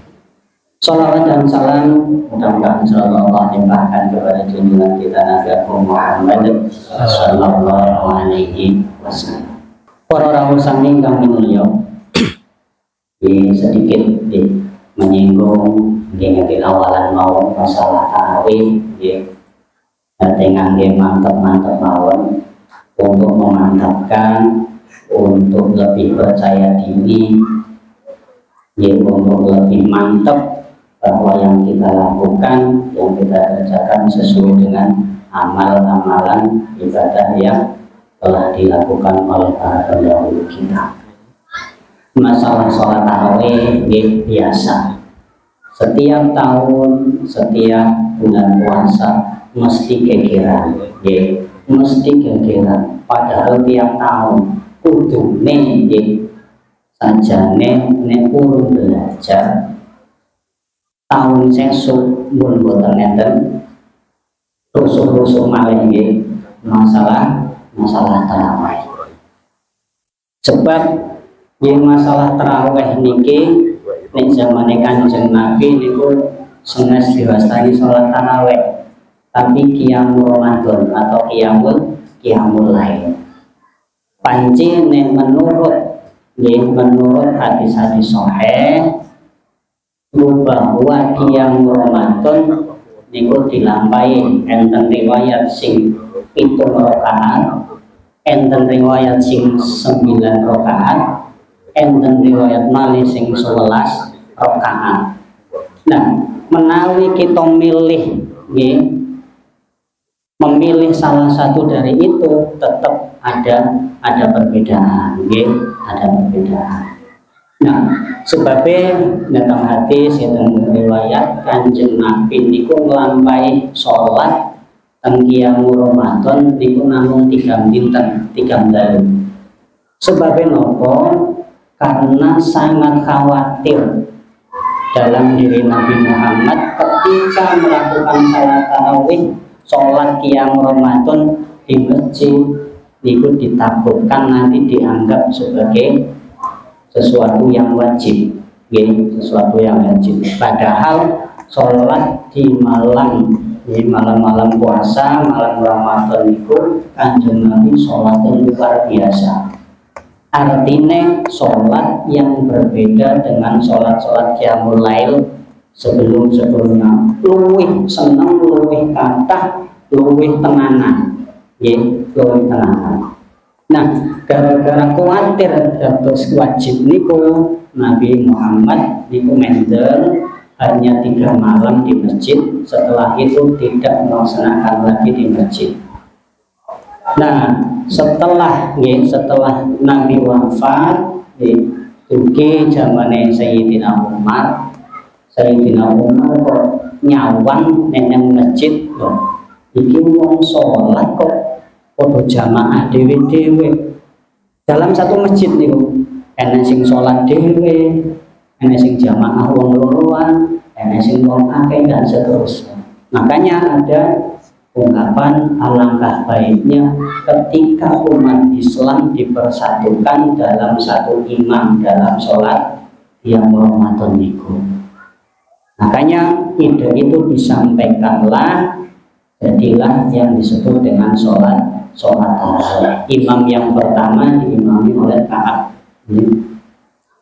Salawat dan salam mudah-mudahan selalu Allah limpahkan kepada junjungan kita Nabi Muhammad sallallahu alaihi wasallam. Para rawuh sami kang mulya, sedikit menyinggung di awalan mau masalah tarawih, ngangge mantap-mantap mawon untuk memantapkan, untuk lebih percaya diri, untuk lebih mantap bahwa yang kita lakukan, yang kita kerjakan sesuai dengan amal-amalan ibadah yang telah dilakukan oleh para pendahulu kita. Masalah sholat tarawih biasa, setiap tahun, setiap bulan puasa mesti kekiran, mesti kekiran. Padahal tiap tahun kudune sajane nek urung belajar tahun sesuk mun boten enten rusuk-rusuk malih nggih masalah tarawih. Sebab masalah tarawih niki nek zamane Kanjeng Nabi niku senes diwastani salat tarawih, tapi qiyamul Ramadan atau qiyamul lail. Panci nek menurut hadis-hadis sahih bahwa qiyamul Ramadan niku dilampahi enten riwayat sing 7 rakaat, enten riwayat sing 9 rakaat, enten riwayat malih sing 11 rakaat. Nah, menawi kita memilih salah satu dari itu, tetap ada perbedaan, ada perbedaan. Nah, sebabnya datang hadis yang riwayat Kanjeng Nabi niku nglampahi sholat teng qiyamul Ramadan niku namung 3 dinten, 3 dalu. Sebabnya nopo? Karena sangat khawatir dalam diri Nabi Muhammad ketika melakukan salat tarawih, sholat qiyamul Ramadan di masjid niku ditakutkan nanti dianggap sebagai sesuatu yang wajib, sesuatu yang wajib. Padahal sholat di malam puasa, malam Ramadan itu Kanjeng Nabi sholatnya luar biasa. Artinya sholat yang berbeda dengan sholat-sholat qiyamul lail sebelumnya. Luwih seneng, luwih kathah, luwih tenanan, luwih tenanan. Nah, gara-gara khawatir dados wajib niku Nabi Muhammad niku mendel hanya 3 malam di masjid, setelah itu tidak melaksanakan lagi di masjid. Nah, setelah Nabi wafat dugi zamane Sayyidina Umar kok nyawang neng masjid loh. Iki wong sholat kok podo jamaah dewe-dewe dalam satu masjid niku, enek sing sholat dewe, enek sing jamaah wong loroan, enek sing wong akeh dan seterusnya. Makanya ada ungkapan alangkah baiknya ketika umat Islam dipersatukan dalam satu imam dalam sholat yang Ramadan itu. Makanya ide itu disampaikanlah, jadilah yang disebut dengan sholat tarawih. Imam yang pertama diimami oleh Ka'ab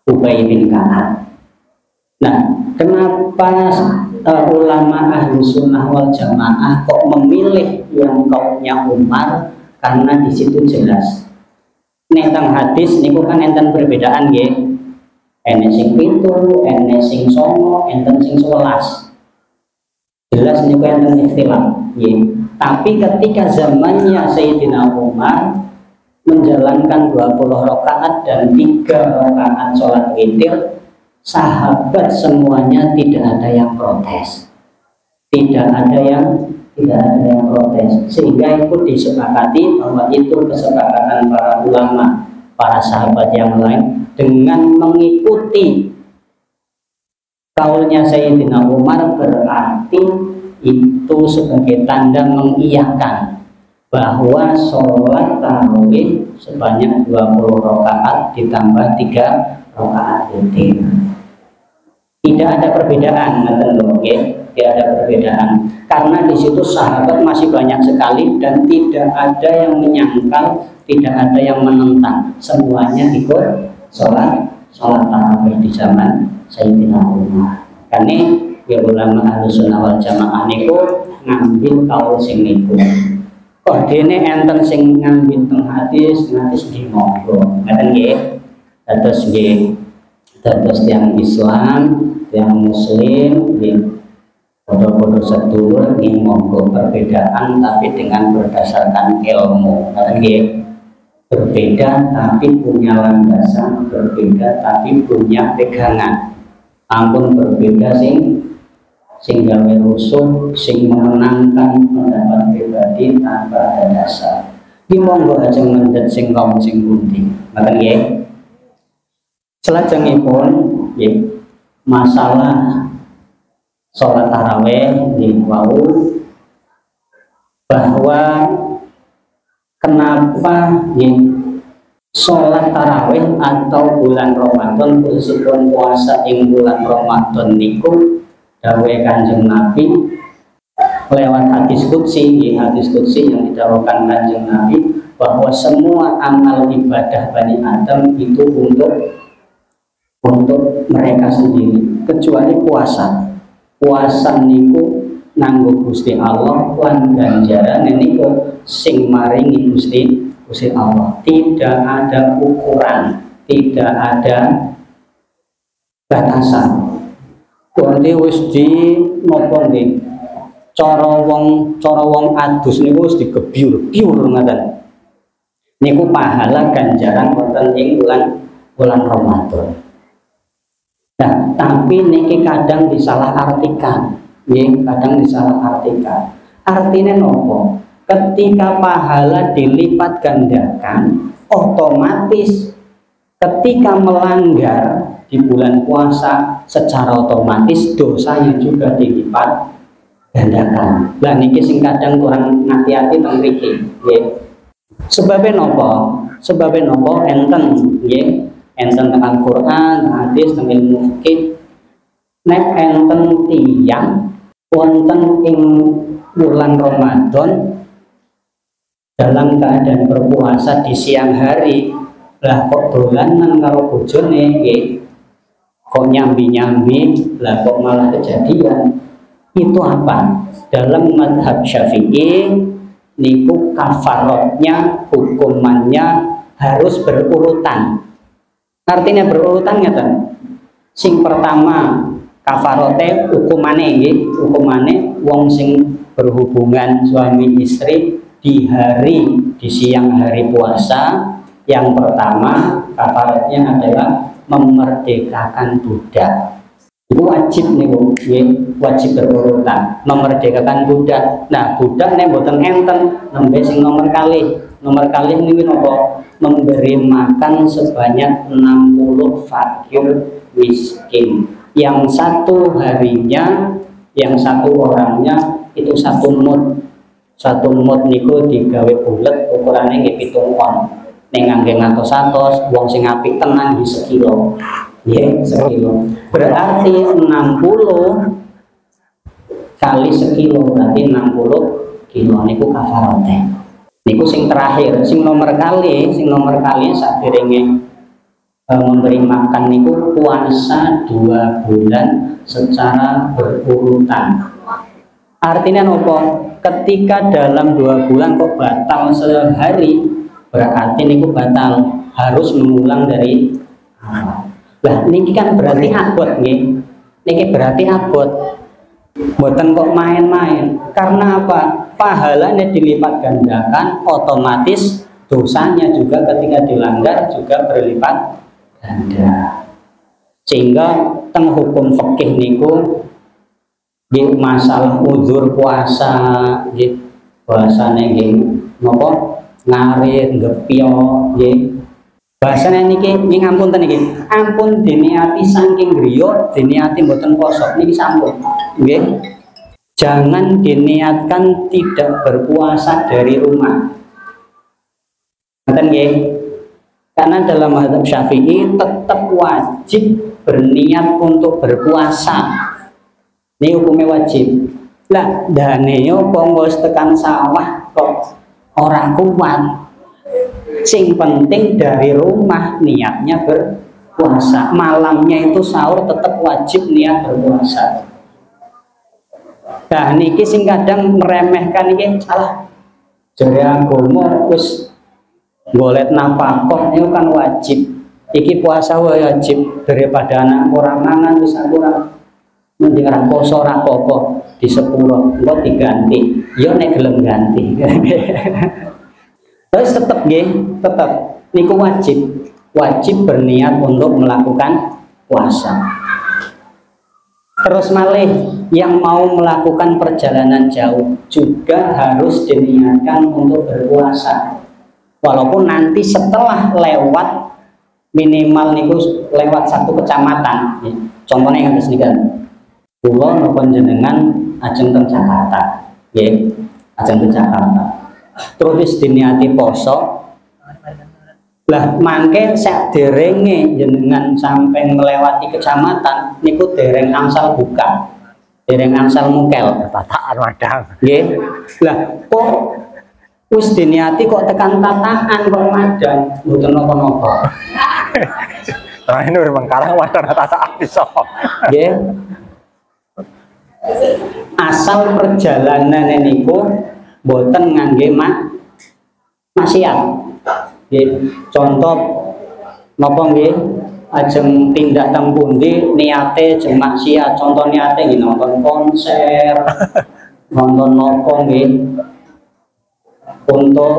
Ubay bin Ka'ab. Nah, kenapa ulama ahli sunnah wal jamaah kok memilih yang kaumnya Umar? Karena di situ jelas. Nentang hadis niku kan enten perbedaan nggih. Ene sing 7, ene sing 9, enten sing 11. Jelas niku enten ikhtilaf nggih. Tapi ketika zamannya Sayyidina Umar menjalankan 20 rakaat dan 3 rakaat sholat witir, sahabat semuanya tidak ada yang protes, tidak ada yang protes, sehingga itu disepakati bahwa itu kesepakatan para ulama, para sahabat yang lain dengan mengikuti kaulnya Sayyidina Umar, berarti itu sebagai tanda mengiyakan bahwa sholat tarawih sebanyak 20 rakaat ditambah 3 rakaat witir. Tidak ada perbedaan, tidak ada perbedaan, karena di situ sahabat masih banyak sekali dan tidak ada yang menyangkal, tidak ada yang menentang, semuanya ikut sholat tarawih di zaman Sayyidina Umar. Karena ya ulama ahlussunnah wal jamaah niku ngambil kaul sing niku. Kok dene enten sing ngambil teng hadis nggih monggo, ngaten nggih. Terus yang Islam, yang Muslim, bodoh-bodoh sedulur, ini monggo perbedaan tapi dengan berdasarkan ilmu. Berbeda tapi punya landasan, berbeda tapi punya pegangan. Ampun berbeda sing gawe rusuh, sing memenangkan pendapat pribadi tanpa ada dasar. Ini monggo aja mendet sing kaum sing pundi. Ngoten nggih. Selajengipun masalah sholat tarawih wau bahwa kenapa sholat tarawih atau bulan Ramadan khususipun puasa ing bulan Ramadan niku dawuh Kanjeng Nabi lewat hadis qudsi yang didhawuhkan Kanjeng Nabi bahwa semua amal ibadah Bani Adam itu untuk mereka sendiri kecuali puasa niku nanggo Gusti Allah lan ganjaran niku sing maringi Gusti Allah. Tidak ada ukuran, tidak ada batasan. Kuwi wis di napa nggih cara wong adus niku wis digebyur ngoten. Niku pahala ganjaran wonten ing bulan Ramadan. Nah, tapi niki kadang disalahartikan, Artinya nopo? Ketika pahala dilipat gandakan, otomatis ketika melanggar di bulan puasa secara otomatis dosanya juga dilipat gandakan. Lah niki sing kadang kurang hati-hati teng mriki, nggih. Sebabe nopo enten nggih. Enten tentang Quran, hadis, tentang ilmu fikih. Nek enten tiyang wonten ing bulan Ramadan dalam keadaan berpuasa di siang hari, lah kok dolanan karo bojone nggih. Kok nyambi-nyambi, lah kok malah kejadian. Itu apa? Dalam mazhab Syafi'i niku kafaratnya, hukumannya harus berurutan. Artinya berurutan ngeten. Sing pertama kafarote hukumane wong sing berhubungan suami istri di siang hari puasa. Yang pertama kafaratnya adalah memerdekakan budak. Itu wajib niku, wajib berurutan memerdekakan budak. Nah, budak nek mboten enten nembe sing nomor kalih niku napa? Memberi makan sebanyak 60 fakir miskin. yang satu harinya, yang satu orangnya itu satu mut niku digawe bulet ukurannya nggih 7 on. Ning ngangge ngatos-atos wong sing apik tenan di sekilo. Nggih, sekilo. Berarti 60 kali sekilo berarti 60 kilo niku kafarate. Niku sing terakhir, sing nomor kali saderenge memberi makan niku puasa 2 bulan secara berurutan. Artinya nopo? Ketika dalam 2 bulan kok batal sehari, berarti niku batal, harus mengulang dari awal. Lah niki kan berarti abot nggih. Niki berarti abot. Mboten kok main-main. Karena apa? Pahalanya dilipat gandakan, otomatis dosanya juga ketika dilanggar juga berlipat ganda. Sehingga teng hukum fikih niku nggih masalah uzur puasa nggih bahasane nggih napa ngarit ngepyo nggih bahasane niki ngapunten niki ampun diniati saking griya diniati mboten poso niki sampun nggih jangan diniatkan tidak berpuasa dari rumah ngoten nggih karena dalam mazhab Syafi'i tetap wajib berniat untuk berpuasa. Ini hukumnya wajib. Lah, dane yo pongos tekan sawah kok orang kuat. Sing penting dari rumah niatnya berpuasa. Malamnya itu sahur tetap wajib niat berpuasa. Nah, niki sing kadang meremehkan iki salah. Jare agama wis golek nafkah itu kan wajib. Iki puasa wajib daripada anak orang mangan wis ora mending ra poso ora apa-apa di sepuro engko diganti ya nek gelem ganti terus tetep niku wajib berniat untuk melakukan puasa. Terus malih yang mau melakukan perjalanan jauh juga harus diniatkan untuk berpuasa walaupun nanti setelah lewat minimal niku lewat 1 kecamatan contohnya yang disini kula napa jenengan ajeng teng Jakarta nggih ajeng teng Jakarta terus diniati poso lah mangke saderenge jenengan sampai melewati kecamatan niku dereng angsal buka dereng angsal mukel tataan madang nggih lah kok wis diniati kok tekan tataan kok madang mboten napa-napa nah ini memang karang madang tataan iso nggih asal perjalanan niku boten ngangge maksiat. Nggih, contoh napa nggih ajeng tindak teng pundi niate jeng maksiat. Contoh niate nggih nonton konser, nonton napa nggih. Untuk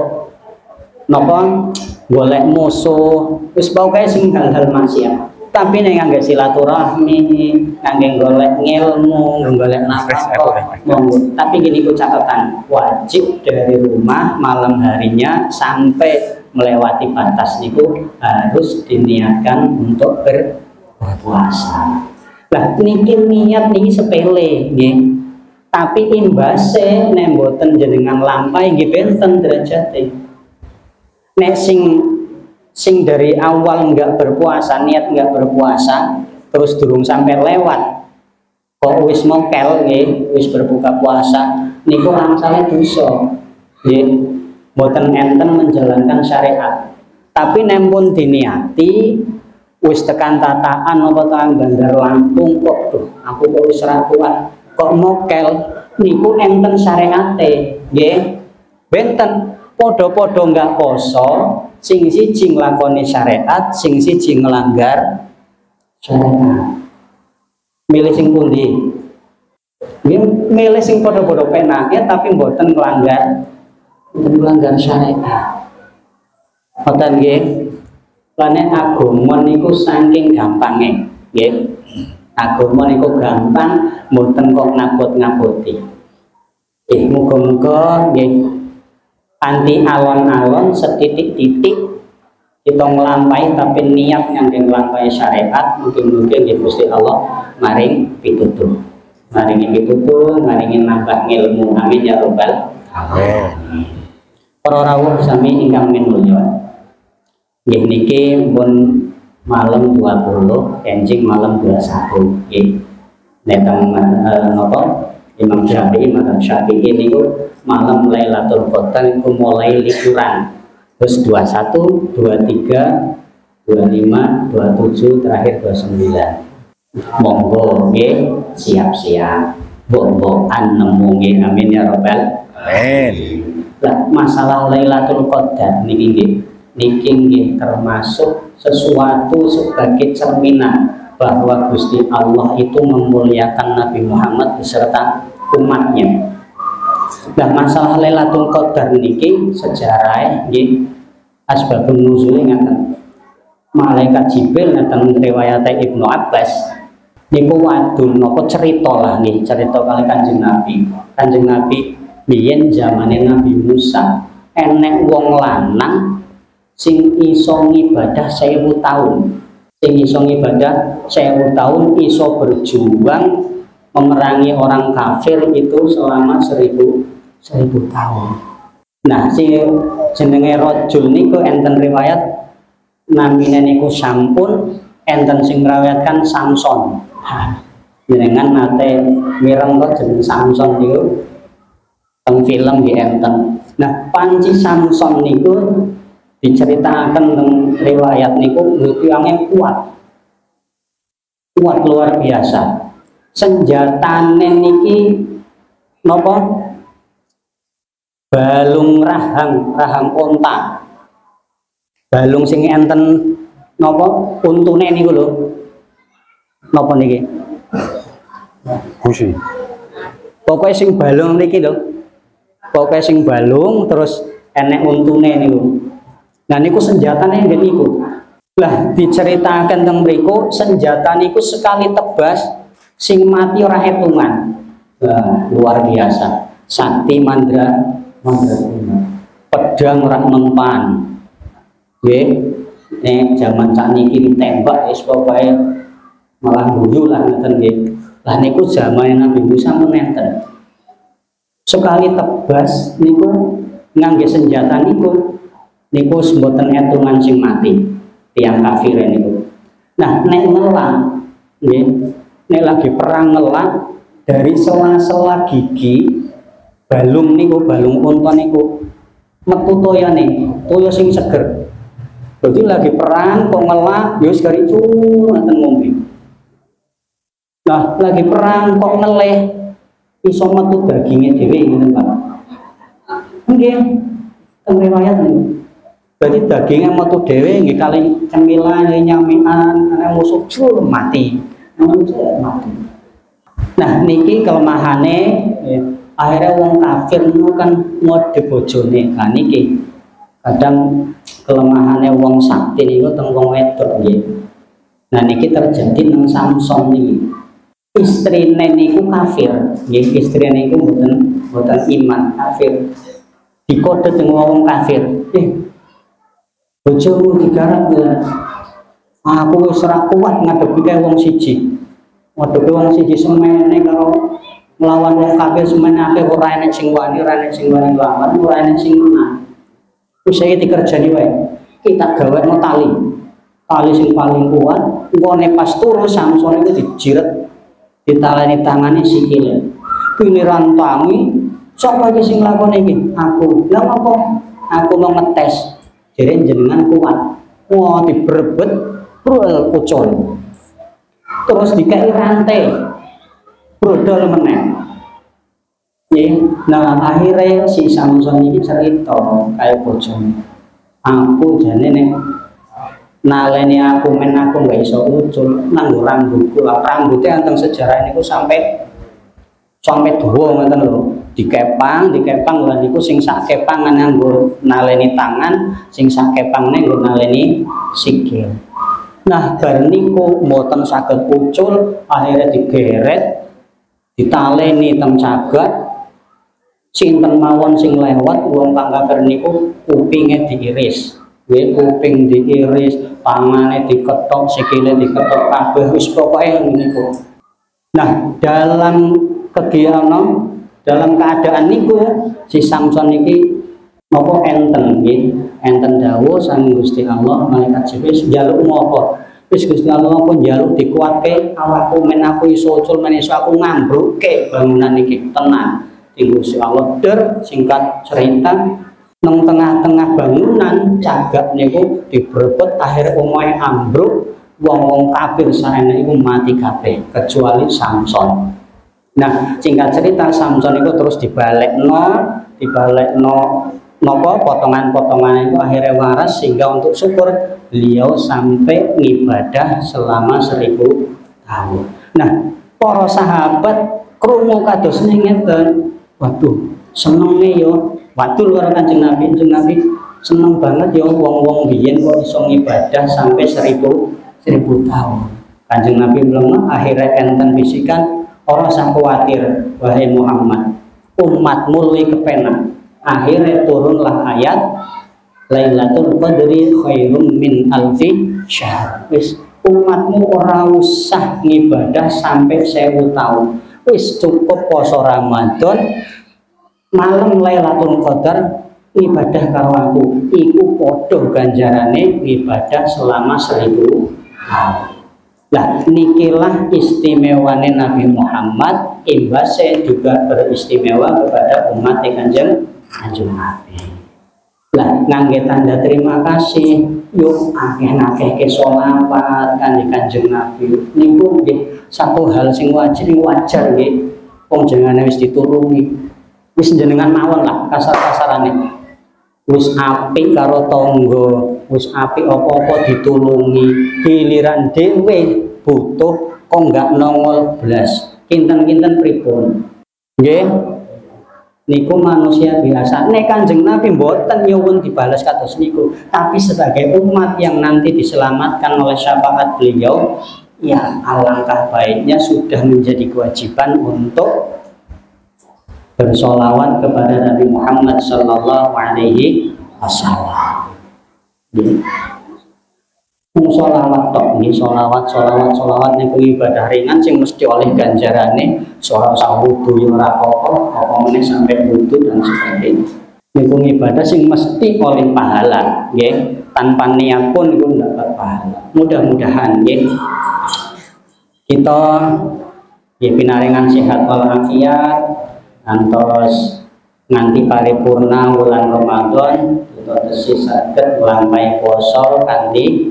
napa golek musuh, wis pokoke sing hal-hal maksiat. Tapi nek ngangge silaturahmi, ngangge golek ngilmu, golek nafkah, monggo. Tapi gini ku catatan, wajib dari rumah malam harinya sampai melewati batas niku harus diniatkan untuk berpuasa. Lah niki niat niki sepele nggih. Tapi imbase nek mboten jenengan lampahi nggih benten derajate. Nek sing dari awal nggak berpuasa, niat nggak berpuasa, terus durung sampai lewat, kok wis mokel nggih, wis berbuka puasa, niku angsale dosa. Nggih, mboten enten menjalankan syariat. Tapi nempun diniati wis tekan tataan napa tekan Bandar Lampung kok tuh, aku kok wis ra kuat, kok mokel, niku enten syariate, nggih. Benten padha-padha nggak poso, sing siji nglakoni syariat, sing siji ngelanggar syariat. Milih sing pundi? Milih sing padha-padha penake tapi mboten nglanggar syariat. Ngoten nggih. Lane agama niku saking gampange, nggih. Agama niku gampang, mboten kok ngabot-ngaboti. Muga-muga nggih anti alon-alon setitik-titik kita nglampahi tapi niat yang nglampahi syariat, mungkin-mungkin nggih Gusti Allah maring pitutur. Maringi pitutur, maringi nambah ilmu. Amin ya rabbal alamin. Para rawuh sami ingkang minulya. Nggih niki pun malam 20, enjing malam 21 nggih. Netang napa Imam Syafi'i, Imam Syafi'i niku malam Lailatul Qadar niku mulai liburan. Terus 21, 23, 25, 27, terakhir 29. Monggo nggih siap-siap. Mbok-mbokan nemu nggih. Amin ya rabbal alamin. Lah masalah Lailatul Qadar niki nggih termasuk sesuatu sebagai cerminan bahwa Gusti Allah itu memuliakan Nabi Muhammad beserta umatnya. Nah masalah Lailatul Qadar niki sejarah nggih asbabun nuzul ngaten. Malaikat Jibril ngaten riwayat Ibnu Abbas niku wadul napa cerita lah nggih, cerita kali Kanjeng Nabi. Kanjeng Nabi biyen zamane Nabi Musa enek wong lanang sing iso ngibadah 1000 tahun. Sing iso ngibadah 1000 tahun, iso berjuang memerangi orang kafir itu selama 1000 tahun. Nah, si jenenge rajul niku enten riwayat namine niku Sampun, enten sing ngriwayatkan Samson. Jenengan nate mireng kok jeneng Samson niku teng film nggih enten. Nah, panci Samson niku diceritakan teng riwayat niku tiyangnya kuat luar biasa. Senjatane niki napa? Balung rahang unta. Balung sing enten napa untune niku lho. Napa niki? Kusi. Pokoknya sing balung niki lho. Pokoknya sing balung terus enek untune niku. Nah niku senjatane nggih niku. Lah diceritakan teng mriku senjata niku sekali tebas sing mati ora hitungan. Nah, luar biasa. Sakti mandra pedang ora mempan. Nggih. Nek jaman sakniki ditembak wis pokoke malah guyu lah ngoten nggih. Lah niku zamane Nabi Musa menenten. Sekali tebas niku ngangge senjata niku mboten etungan sing mati tiyang kafir niku. Nah nek ngelang nggih, nek lagi perang ngelang dari sela-sela gigi balung niku, balung unta niku metu toyane, toya sing seger. Jadi lagi perang kok ngelak ya wis gari ngoten ngombe. Nah, lagi perang kok ngeleh iso metu daginge dhewe ngoten Pak. Nggih, teng riwayat niku. Jadi dagingnya metu dhewe nggih kali cemilan nyamian ana musuh mati. Mati. Nah, niki kelemahannya akhirnya wong kafir niku kan ngode bojone. Nah niki kadang kelemahannya wong sakti niku teng wong wedok nggih. Nah niki terjadi nang Samson niki. Istrine niku kafir, nggih istrine niku mboten iman, kafir. Dikode teng wong kafir. Bojomu digarap ya. Aku wis ora kuat ngadepi kaya wong siji. Ngadepi wong siji semene karo nglawan wong kafir semene akeh ora enek sing wani lawan, ora enek sing menang. Wis iki dikerjani wae. Kita gawekno tali. Tali sing paling kuat, ngene pas turu Samson itu dijiret, ditaleni tangane sikile. Kuwi rantangi, sapa iki sing lakone iki? Aku. Lah apa? Aku mau ngetes. Jadi jenengan kuat. Wah, diberebet brul ucul. Terus dikai rantai. Brodol meneh. Nah, akhirnya si Samson ini cerita kayak bojone. Aku jane nek naleni aku nggak iso ucul nang rambutku lah. Rambutnya tentang sejarah niku sampai dawa ngoten lho. Dikepang lah niku sing sak kepangan nganggo naleni tangan, sing sak kepangne nggo naleni sikil. Nah, bar niku mboten saged ucul, akhirnya digeret, ditaleni teng cagat. Sinten mawon sing lewat wong kang kafir niku kupinge diiris. kuping diiris, tangane diketok, sikile diketok kabeh wis pokoke ngene kok. Nah, dalam keadaan niku si Samson niki napa enten nggih, enten dawuh sang Gusti Allah malaikat Jibril njaluk napa? Wis Gusti Allah pun njaluk dikuatke awakku men aku iso ucul men iso aku ngambrukke bangunan iki tenang. Gusti Allah singkat cerita nang tengah-tengah bangunan cagak niku dibrebet akhir omahe ambruk wong-wong kafir sarene iku mati kabeh kecuali Samson. Nah, singkat cerita Samson itu terus dibalekno napa potongan-potongan itu akhirnya waras sehingga untuk syukur beliau sampai ngibadah selama 1000 tahun. Nah, para sahabat krungu kados ngeten, waduh senenge yo waduh karo Kanjeng Nabi seneng banget ya wong-wong biyen kok iso ngibadah sampai 1000 tahun. Kanjeng Nabi bilang akhirnya enten bisikan ora usah kuwatir wahai Muhammad, umatmu luwih kepenak. Akhirnya turunlah ayat Lailatul Qadri khairum min alfi syahr. Wis umatmu ora usah ngibadah sampai 1000 tahun. Wis cukup poso Ramadan malam Lailatul Qadar ibadah karo aku iku padha ganjarane ibadah selama 1000 tahun. Lah nikilah istimewane Nabi Muhammad, imbasnya juga beristimewa kepada umat Kanjeng Nabi. Lah ngangge tanda terima kasih yuk akeh-akeh ke sholawat Kanjeng Nabi niku nggih satu hal sing wajar nggih wong jenengane wis ditulungi. Wis jenengan mawon lah kasar-kasarane wis apik karo tangga, wis apik apa-apa ditulungi, giliran dhewe butuh kok enggak nongol blas. Kinten-kinten pripun? Nggih. Niku manusia biasa. Nek Kanjeng Nabi mboten nyuwun dibales kados niku, tapi sebagai umat yang nanti diselamatkan oleh syafaat beliau, ya alangkah baiknya sudah menjadi kewajiban untuk bersolawat kepada Nabi Muhammad Sallallahu Alaihi Wasallam. Solawat tok nih, solawat niku ibadah ringan sing mesti oleh ganjarane soal wudu yang ora apa meneh sampai wudu dan sebagainya. Niku ibadah sing mesti oleh pahala, nggih. Tanpa niat pun niku dapat pahala. Mudah-mudahan nggih kita pinaringan sehat walafiat antos nganti paripurna bulan Ramadan kita tesih saged nglampahi poso kanthi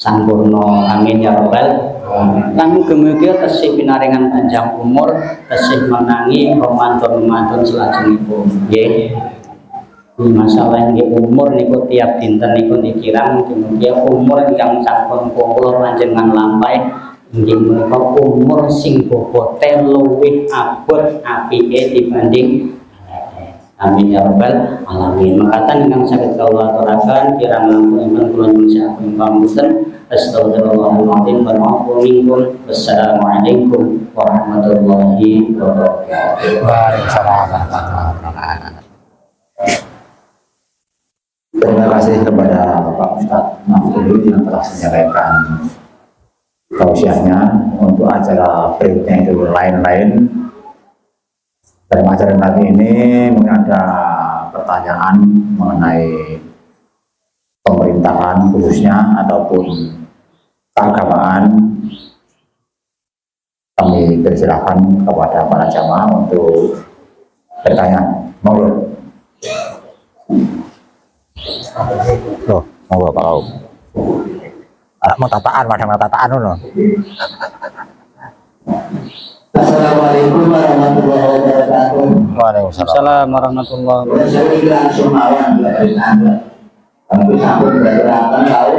sampurna. Amin ya rabbal alamin. Lan mugi-mugi tesih pinaringan panjang umur, tesih menangi Ramadan selajengipun. Nggih. Masalah nggih umur niku tiap dinten niku dikira mugi-mugi umur ingkang sampun kula panjenengan lampahi inggih menika umur sing bobote luwih abot apike dibanding. Amin ya rabbal alamin. Makatan ingkang saged kula aturaken kirang langkung kula nyuwun saking pamunten. Astagfirullahaladzim wa ma'afu minkum. Wassalamualaikum warahmatullahi wabarakatuh. Waalaikumsalam warahmatullahi wabarakatuh. Terima kasih kepada Bapak Ustadz Mahfudul yang telah menyampaikan tausiahnya. Untuk acara berikutnya itu lain-lain. Dalam acara kali ini mungkin ada pertanyaan mengenai pemerintahan khususnya ataupun keagamaan. Kami persilahkan kepada para jamaah untuk bertanya. Monggo. Loh, monggo Pak Kau. Mau tataan, madang tataan loh. Assalamualaikum warahmatullahi wabarakatuh. Waalaikumsalam warahmatullahi wabarakatuh. Kami sambut berdasarkan tahu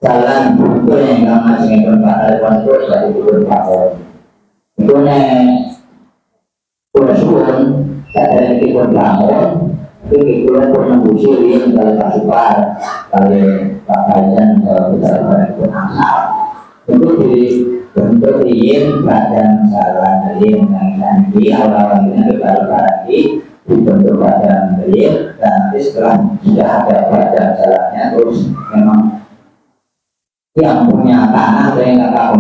jalan buku yang masih berpakai kontur dari buku tahun. Itu nih kurasuun dari kita bangun. Itu kita pernah busirin dari pasukan dari pakaian berdasarkan itu asal. Itu dibentuk badan salah dari yang di awal-awal ini berarti dibentuk badan real, dan nanti setelah sudah ada badan jalannya, terus memang yang punya tanah yang kakak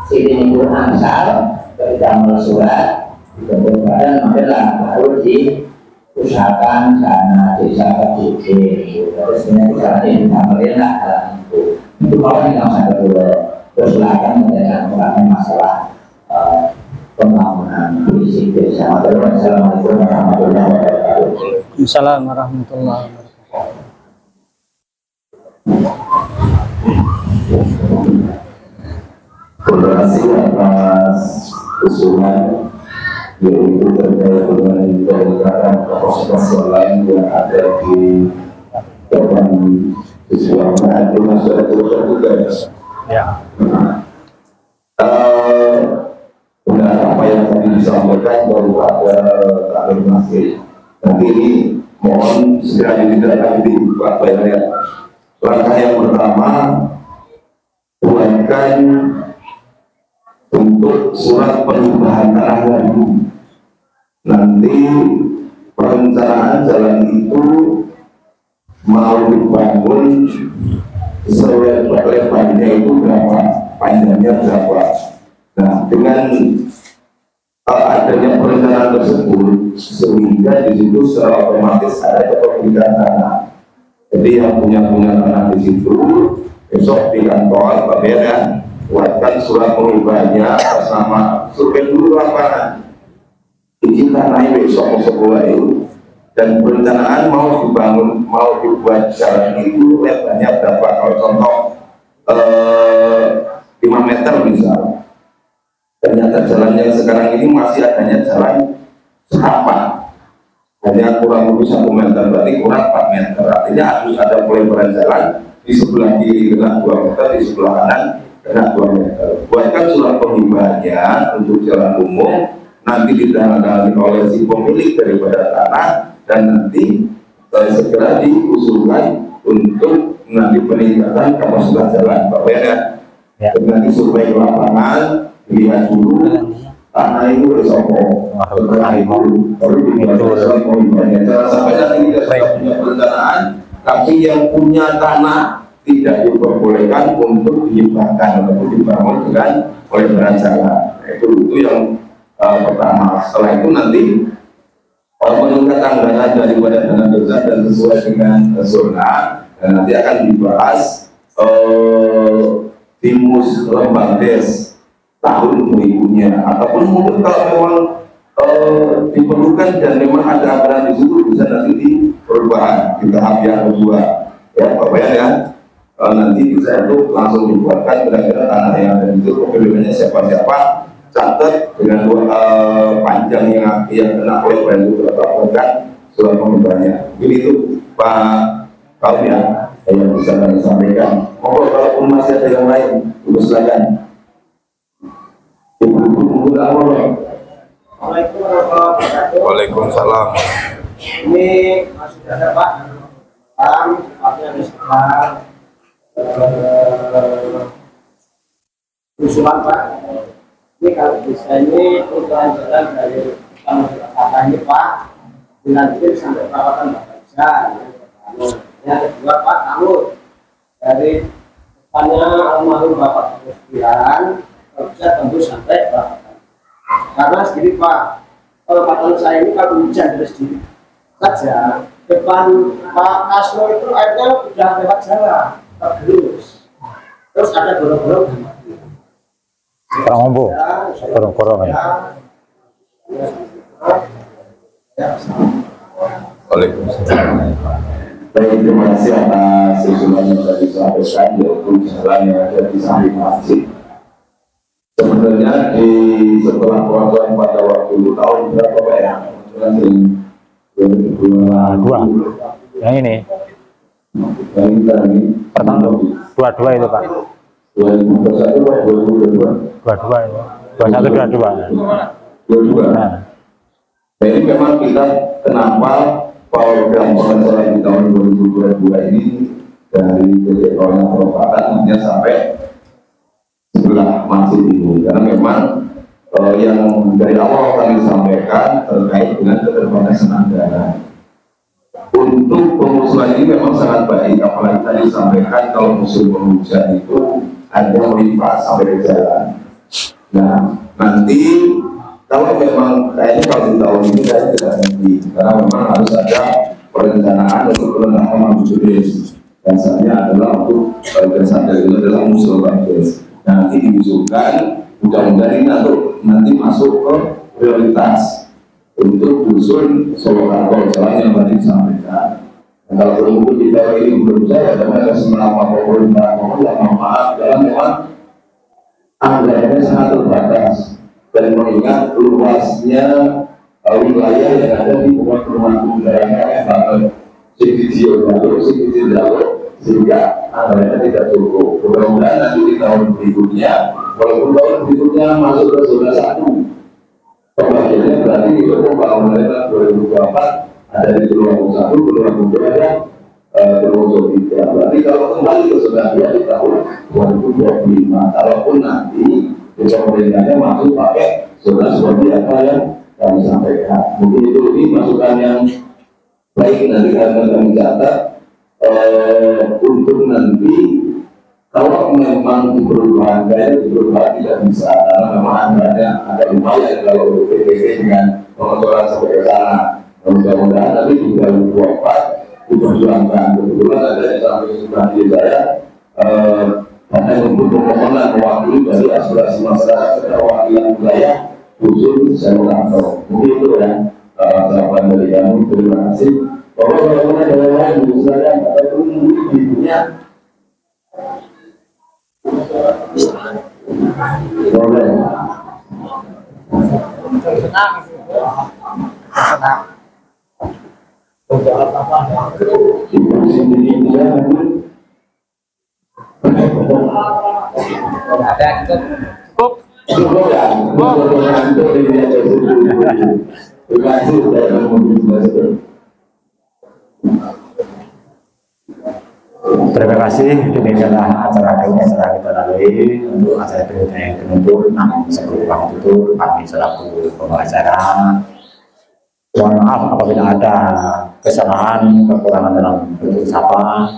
sini itu angsal ketika surat dibentuk badan, maka baru diusahakan dana desa kecil, terus ini jalan pemerintah dalam itu kalau yang saya dulu terus silakan mengenai masalah pembangunan fisik desa. Assalamualaikum warahmatullahi wabarakatuh. Assalamualaikum warahmatullahi wabarakatuh. Terima kasih atas usulan yaitu terkait dengan pemerintahan kapasitas lain yang ada di depan siswa itu masih ada tugas. Ya. Benar apa yang tadi disampaikan daripada takdir masjid. Nanti ini mohon segera ditindaklanjuti Pak Bayar. Langkah yang pertama, buatkan untuk surat perubahan tanah dulu. Nanti perencanaan jalan itu mau dibangun lebarnya itu berapa, panjangnya berapa. Nah, dengan adanya perencanaan tersebut, sehingga di situ secara otomatis ada kepemilikan tanah. Jadi yang punya tanah di situ, besok di kantor Pak Beda buatkan surat pengubahnya atas nama survei dulu lapangan. Izin tanahnya besok sekolah itu, dan perencanaan mau dibangun, mau dibuat jalan itu lebarnya berapa? Kalau contoh 5 meter misal. Ternyata jalan yang sekarang ini masih adanya jalan setapak, hanya kurang lebih 1 meter, berarti kurang 4 meter. Artinya harus ada pelebaran jalan di sebelah kiri kena 2 meter, di sebelah kanan kena 2 meter. Buatkan surat penghibahannya untuk jalan umum, nanti ditandatangani oleh si pemilik daripada tanah, dan nanti segera diusulkan untuk nanti peningkatan kapasitas jalan, Pak ya. Nanti survei ke lapangan, lihat dulu tanah itu bersokong, setelah itu baru dibuat surat penghibahannya. Jangan sampai nanti tidak sudah punya perencanaan, tapi yang punya tanah tidak diperbolehkan untuk dihibahkan ataupun dibangun dengan pelebaran jalan. Itu yang pertama. Setelah itu nanti menurut anggaran daripada dana desa dan sesuai dengan zona, dan nanti akan dibahas timus lembang des tahun berikutnya, ataupun mungkin kalau memang diperlukan dan memang ada anggaran di situ, bisa nanti di perubahan di tahap yang kedua, ya Pak Bayan ya. Nanti bisa itu langsung dibuatkan kira-kira tanah yang ada itu pemilihannya siapa-siapa, catat dengan panjang yang kena oleh brand itu atau bukan surat penghibahannya. Begitu Pak Kaum ya, yang bisa kami sampaikan. Monggo kalau masih ada yang lain, silakan. Waalaikumsalam. Ini masih ada Pak, tempatnya di sekitar usulan Pak. Ini kalau bisa ini usulan jalan dari kata ini Pak, dilanjutkan sampai perawatan Bapak bisa. Yang kedua Pak, kamu dari depannya almarhum Bapak Presiden bisa tembus sampai perawatan. Karena segini Pak, kalau kata saya ini kalau hujan dari sedikit saja, depan Pak Kaslo itu airnya sudah lewat jalan, tergerus. Terus ada gorong-gorong di mati. Ngombo, gorong-gorong ya. Waalaikumsalam. Baik, terima kasih atas usulan yang tadi disampaikan, yaitu jalan yang ada di samping masjid. Sebenarnya setelah peraturan pada waktu tahun berapa Pak ya? Dua. Yang ini. Yang kita ini. Pertama dua itu Pak. 2021 atau 2022? Dua itu. 21 22. Nah. Jadi memang kita kenapa program pengecoran di tahun 2022 ini dari PT Korona Perempatan hanya sampai sebelah masjid ini, karena memang yang dari awal kami sampaikan terkait dengan keterbatasan anggaran. Untuk pengusulan ini memang sangat baik, apalagi tadi disampaikan kalau musim penghujan itu ada melimpah sampai ke jalan. Nah, nanti kalau memang kayaknya kalau di tahun ini kayaknya tidak nanti, karena memang harus ada perencanaan untuk perencanaan Mabudis. Dasarnya adalah untuk dasarnya adalah musuh bagus. Nah, nanti diusulkan mudah-mudahan ini nanti masuk ke prioritas untuk usul Solokarto jalan yang tadi disampaikan. Nah, kalau perlu kita ini belum saya karena selama pemerintah maaf jalan memang anggarannya sangat terbatas dan mengingat luasnya wilayah yang ada di perumahan negaranya banget sedikit jalur sehingga anggarannya tidak cukup. Mudah-mudahan nanti di tahun berikutnya walaupun tahun berikutnya masuk ke zona 1 pembagiannya berarti itu pembangunan 2024 ada di Pulau 1, Pulau 2 ada Pulau 3. Berarti kalau kembali ke zona 2 di tahun 2025 kalaupun nanti pemerintahnya masuk pakai zona seperti apa yang kami sampaikan. Mungkin itu ini masukan yang baik nanti kami catat untuk nanti kalau memang di perubahan tidak bisa karena memang ada lumayan kalau PPP dengan pengelolaan sampai ke sana. Mudah-mudahan nanti di 2024 diperjuangkan. Kebetulan ada yang sampai sudah di saya karena untuk permohonan mewakili dari aspirasi masyarakat perwakilan wilayah khusus Solokarto. Mungkin itu ya jawaban dari kami. Terima kasih. Bahwa kalau ada yang lain misalnya ataupun di dunia boleh. Ada cukup. Cukup ya. Terima kasih sudah. Terima kasih. Demikianlah acara ini telah kita lalui untuk acara berikutnya yang penutup. Namun sebelum kami tutup, kami selaku pembawa acara mohon maaf apabila ada kesalahan kekurangan dalam bentuk sapa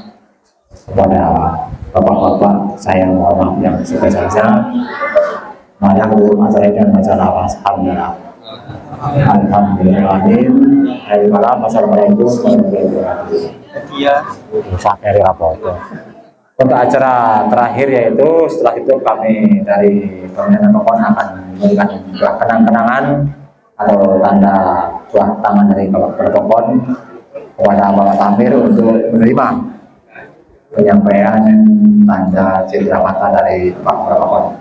kepada bapak-bapak. Saya mohon maaf yang sebesar-besarnya. Mari aku acara ini dengan masalah alhamdulillah. Alhamdulillah. Wassalamualaikum warahmatullahi wabarakatuh. Iya. Fakir apa itu? Untuk acara terakhir yaitu setelah itu kami dari Kementerian Pembangunan akan memberikan kenang-kenangan atau tanda buah tangan dari Bapak Pembangunan kepada Bapak Tamir untuk menerima penyampaian tanda citra mata dari Pak Pembangunan.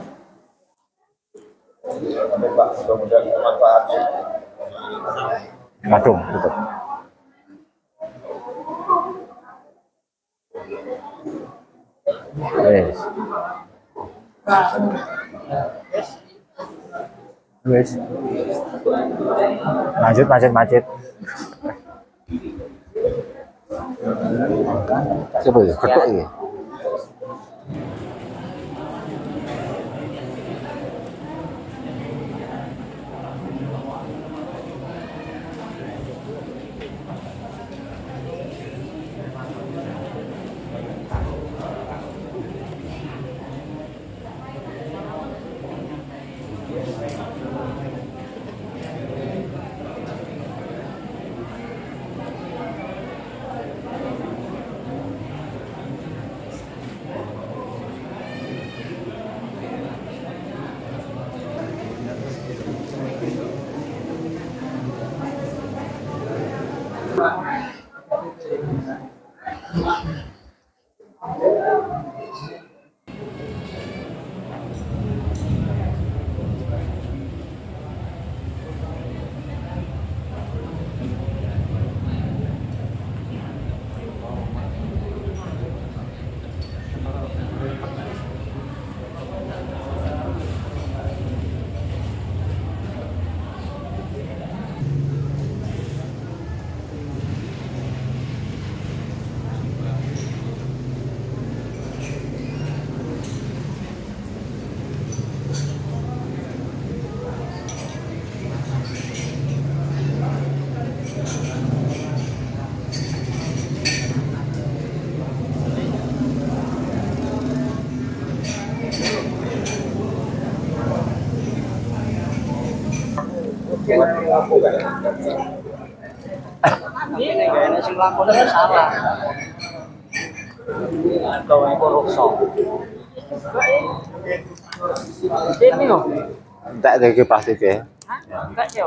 Pak, mudah-mudahan bermanfaat. Kadung, tutup. Wes. Wes. Macet. Coba ya, ketok ya. Ini kayaknya sing lakonnya salah. Atau korupsi. Ini kok. Tak kayak plastik ya. Enggak sih.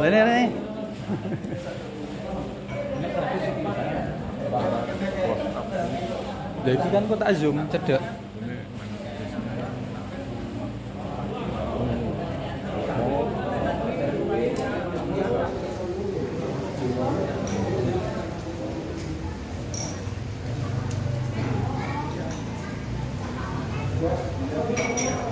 Ini. Jadi kan kok tak zoom cedek. Thank you.